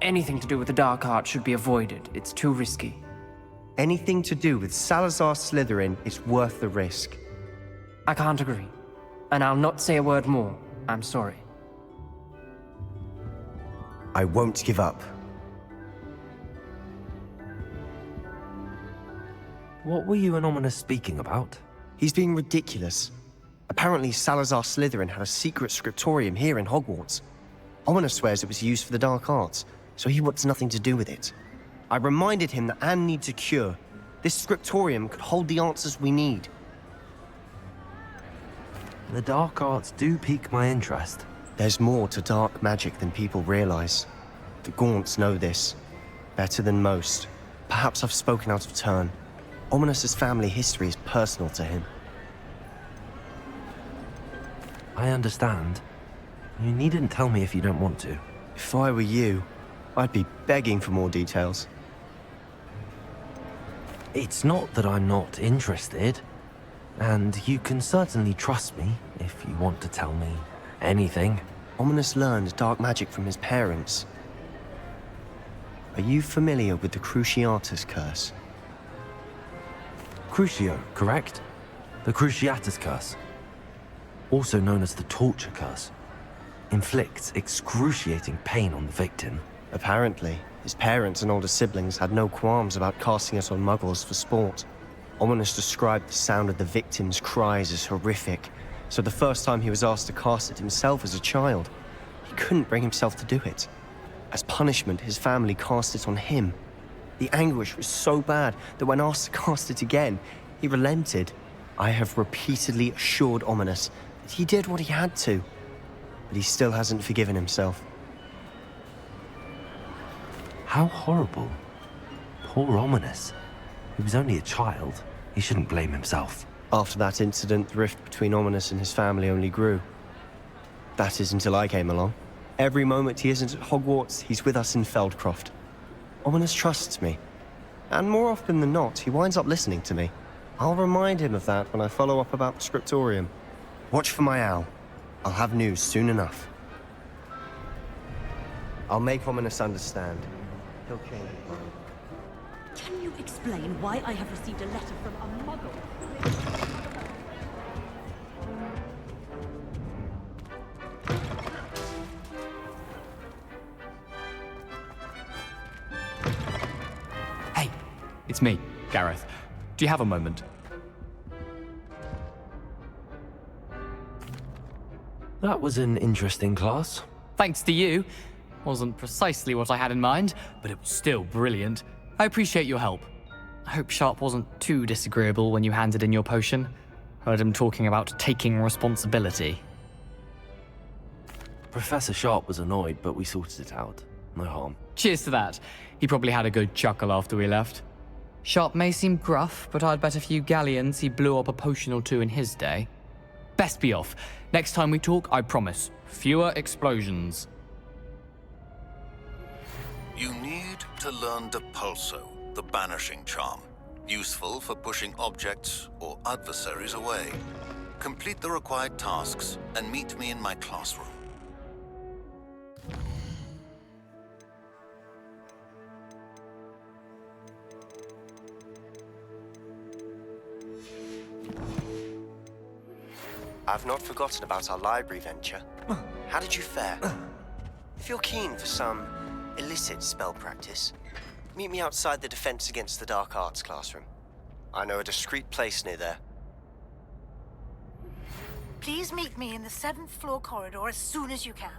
Anything to do with the dark arts should be avoided. It's too risky. Anything to do with Salazar Slytherin is worth the risk. I can't agree. And I'll not say a word more. I'm sorry. I won't give up. What were you and Ominous speaking about? He's being ridiculous. Apparently Salazar Slytherin had a secret scriptorium here in Hogwarts. Ominous swears it was used for the dark arts, so he wants nothing to do with it. I reminded him that Anne needs a cure. This scriptorium could hold the answers we need. The dark arts do pique my interest. There's more to dark magic than people realize. The Gaunts know this. Better than most. Perhaps I've spoken out of turn. Ominous's family history is personal to him. I understand. You needn't tell me if you don't want to. If I were you, I'd be begging for more details. It's not that I'm not interested. And you can certainly trust me if you want to tell me anything. Ominous learned dark magic from his parents. Are you familiar with the Cruciatus Curse? Crucio, correct? The Cruciatus Curse. Also known as the Torture Curse. Inflicts excruciating pain on the victim. Apparently, his parents and older siblings had no qualms about casting it on muggles for sport. Ominous described the sound of the victim's cries as horrific, so the first time he was asked to cast it himself as a child, he couldn't bring himself to do it. As punishment, his family cast it on him. The anguish was so bad that when asked to cast it again, he relented. I have repeatedly assured Ominous that he did what he had to, but he still hasn't forgiven himself. How horrible. Poor Ominous. He was only a child. He shouldn't blame himself. After that incident, the rift between Ominous and his family only grew. That is until I came along. Every moment he isn't at Hogwarts, he's with us in Feldcroft. Ominous trusts me. And more often than not, he winds up listening to me. I'll remind him of that when I follow up about the scriptorium. Watch for my owl. I'll have news soon enough. I'll make Ominous understand. He'll change his mind. Can you explain why I have received a letter from a muggle? It's me, Gareth. Do you have a moment? That was an interesting class. Thanks to you. Wasn't precisely what I had in mind, but it was still brilliant. I appreciate your help. I hope Sharp wasn't too disagreeable when you handed in your potion. Heard him talking about taking responsibility. Professor Sharp was annoyed, but we sorted it out. No harm. Cheers to that. He probably had a good chuckle after we left. Sharp may seem gruff, but I'd bet a few galleons he blew up a potion or two in his day. Best be off. Next time we talk, I promise, fewer explosions. You need to learn Depulso, the banishing charm. Useful for pushing objects or adversaries away. Complete the required tasks and meet me in my classroom. I've not forgotten about our library venture. How did you fare? If you're keen for some illicit spell practice, meet me outside the Defense Against the Dark Arts classroom. I know a discreet place near there. Please meet me in the 7th floor corridor as soon as you can.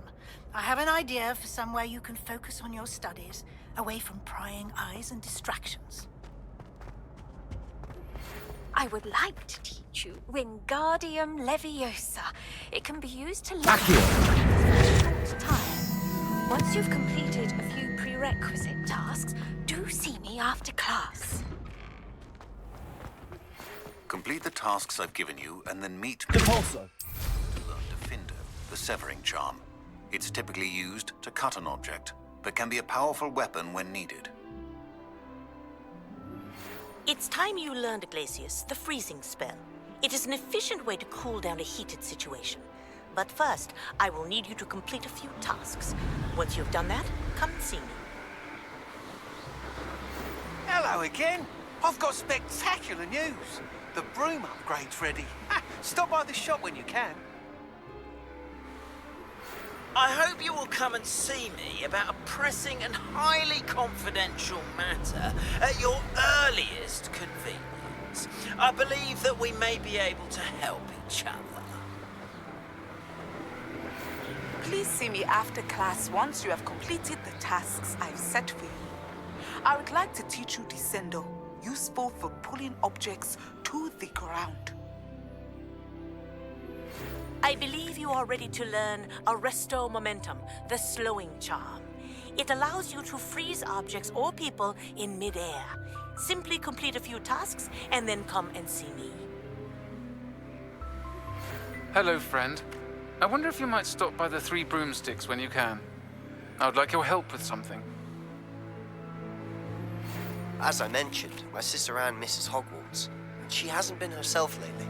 I have an idea for somewhere you can focus on your studies, away from prying eyes and distractions. I would like to teach you Wingardium Leviosa. It can be used to learn time. Once you've completed a few prerequisite tasks, do see me after class. Complete the tasks I've given you and then meet me to learn Defendo, the severing charm. It's typically used to cut an object, but can be a powerful weapon when needed. It's time you learned, Glacius, the freezing spell. It is an efficient way to cool down a heated situation. But first, I will need you to complete a few tasks. Once you've done that, come and see me. Hello again. I've got spectacular news. The broom upgrade's ready. Stop by the shop when you can. I hope you will come and see me about a pressing and highly confidential matter at your earliest convenience. I believe that we may be able to help each other. Please see me after class once you have completed the tasks I've set for you. I would like to teach you Descendo, useful for pulling objects to the ground. I believe you are ready to learn Arresto Momentum, the slowing charm. It allows you to freeze objects or people in mid-air. Simply complete a few tasks and then come and see me. Hello, friend. I wonder if you might stop by the 3 broomsticks when you can. I would like your help with something. As I mentioned, my sister Anne misses Hogwarts, and she hasn't been herself lately.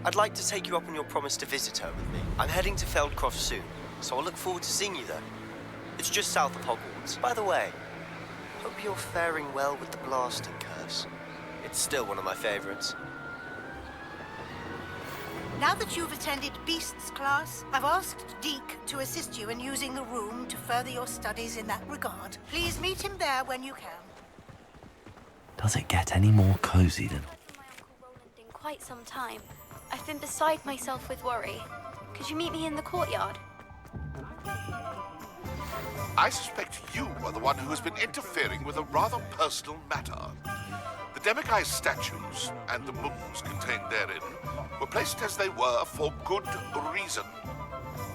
I'd like to take you up on your promise to visit her with me. I'm heading to Feldcroft soon, so I'll look forward to seeing you there. It's just south of Hogwarts. By the way, hope you're faring well with the blasting curse. It's still one of my favorites. Now that you've attended Beasts class, I've asked Deke to assist you in using the room to further your studies in that regard. Please meet him there when you can. Does it get any more cozy than... In quite some time. I've been beside myself with worry. Could you meet me in the courtyard? I suspect you are the one who has been interfering with a rather personal matter. The Demiguise statues and the books contained therein were placed as they were for good reason.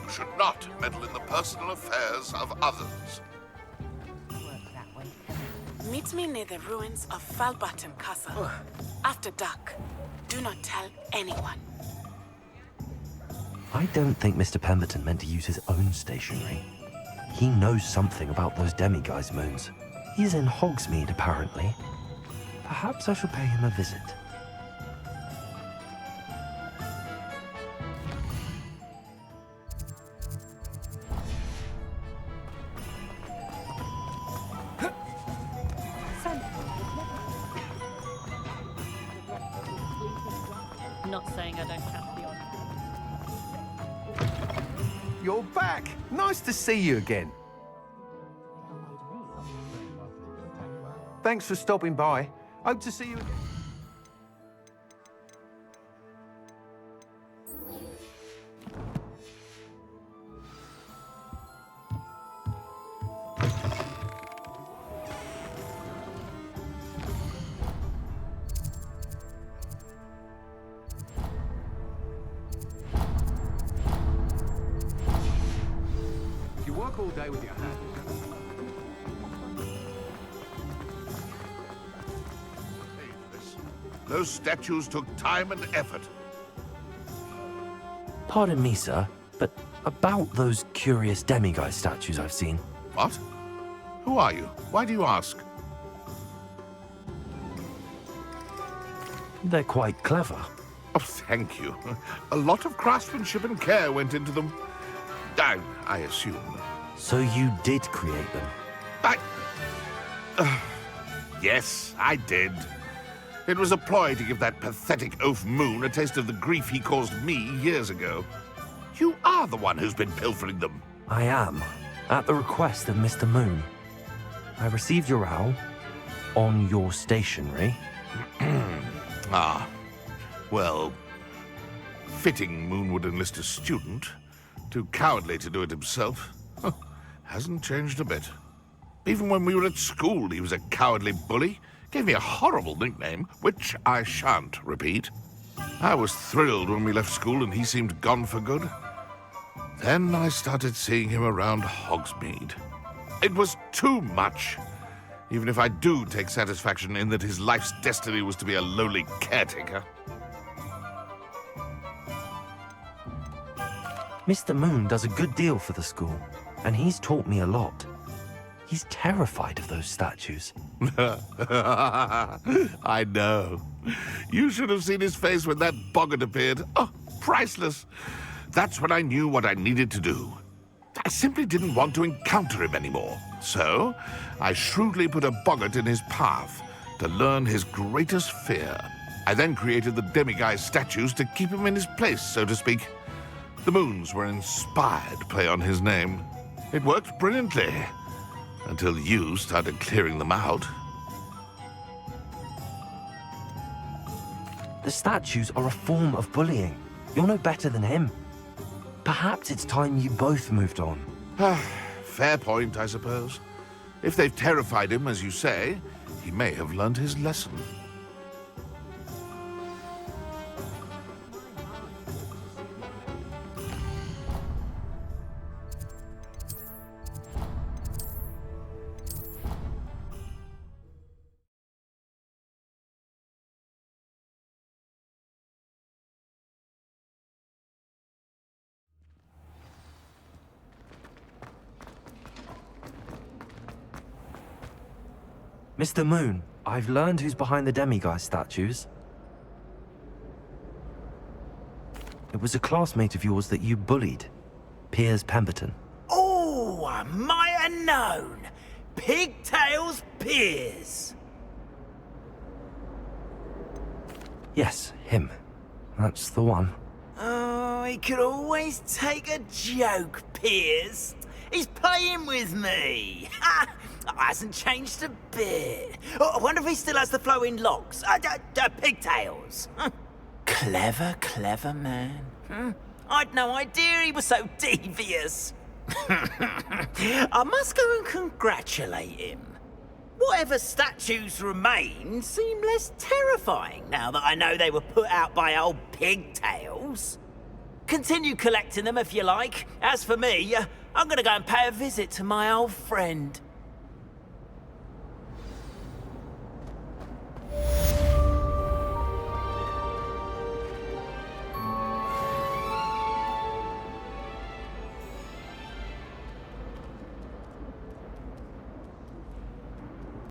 You should not meddle in the personal affairs of others. Meet me near the ruins of Falbaton Castle. After dark. Do not tell anyone. I don't think Mr. Pemberton meant to use his own stationery. He knows something about those Demiguise moons. He's in Hogsmeade, apparently. Perhaps I shall pay him a visit. Not saying I don't have the odd. You're back. Nice to see you again. Thanks for stopping by. Hope to see you again. You work all day with your hands. Those statues took time and effort. Pardon me, sir, but about those curious demiguise statues I've seen. What? Who are you? Why do you ask? They're quite clever. Oh, thank you. A lot of craftsmanship and care went into them. I assume. So you did create them? Yes, I did. It was a ploy to give that pathetic oaf Moon a taste of the grief he caused me years ago. You are the one who's been pilfering them. I am, at the request of Mr. Moon. I received your owl on your stationery. Ah, well, fitting Moon would enlist a student. Too cowardly to do it himself. Hasn't changed a bit. Even when we were at school, he was a cowardly bully. Gave me a horrible nickname, which I shan't repeat. I was thrilled when we left school and he seemed gone for good. Then I started seeing him around Hogsmeade. It was too much. Even if I do take satisfaction in that his life's destiny was to be a lowly caretaker. Mr. Moon does a good deal for the school, and he's taught me a lot. He's terrified of those statues. I know. You should have seen his face when that boggart appeared. Oh, priceless. That's when I knew what I needed to do. I simply didn't want to encounter him anymore. So, I shrewdly put a boggart in his path to learn his greatest fear. I then created the demiguise statues to keep him in his place, so to speak. The Moons were an inspired play on his name. It worked brilliantly. Until you started clearing them out. The statues are a form of bullying. You're no better than him. Perhaps it's time you both moved on. Fair point, I suppose. If they've terrified him, as you say, he may have learned his lesson. Mr. Moon, I've learned who's behind the demiguise statues. It was a classmate of yours that you bullied, Piers Pemberton. Oh, I might have known. Pigtails Piers. Yes, him. That's the one. Oh, he could always take a joke, Piers. He's playing with me. Ha! Hasn't changed a bit. Oh, I wonder if he still has the flowing locks. Pigtails. Clever, clever man. I'd no idea he was so devious. I must go and congratulate him. Whatever statues remain seem less terrifying now that I know they were put out by old Pigtails. Continue collecting them if you like. As for me, I'm gonna go and pay a visit to my old friend.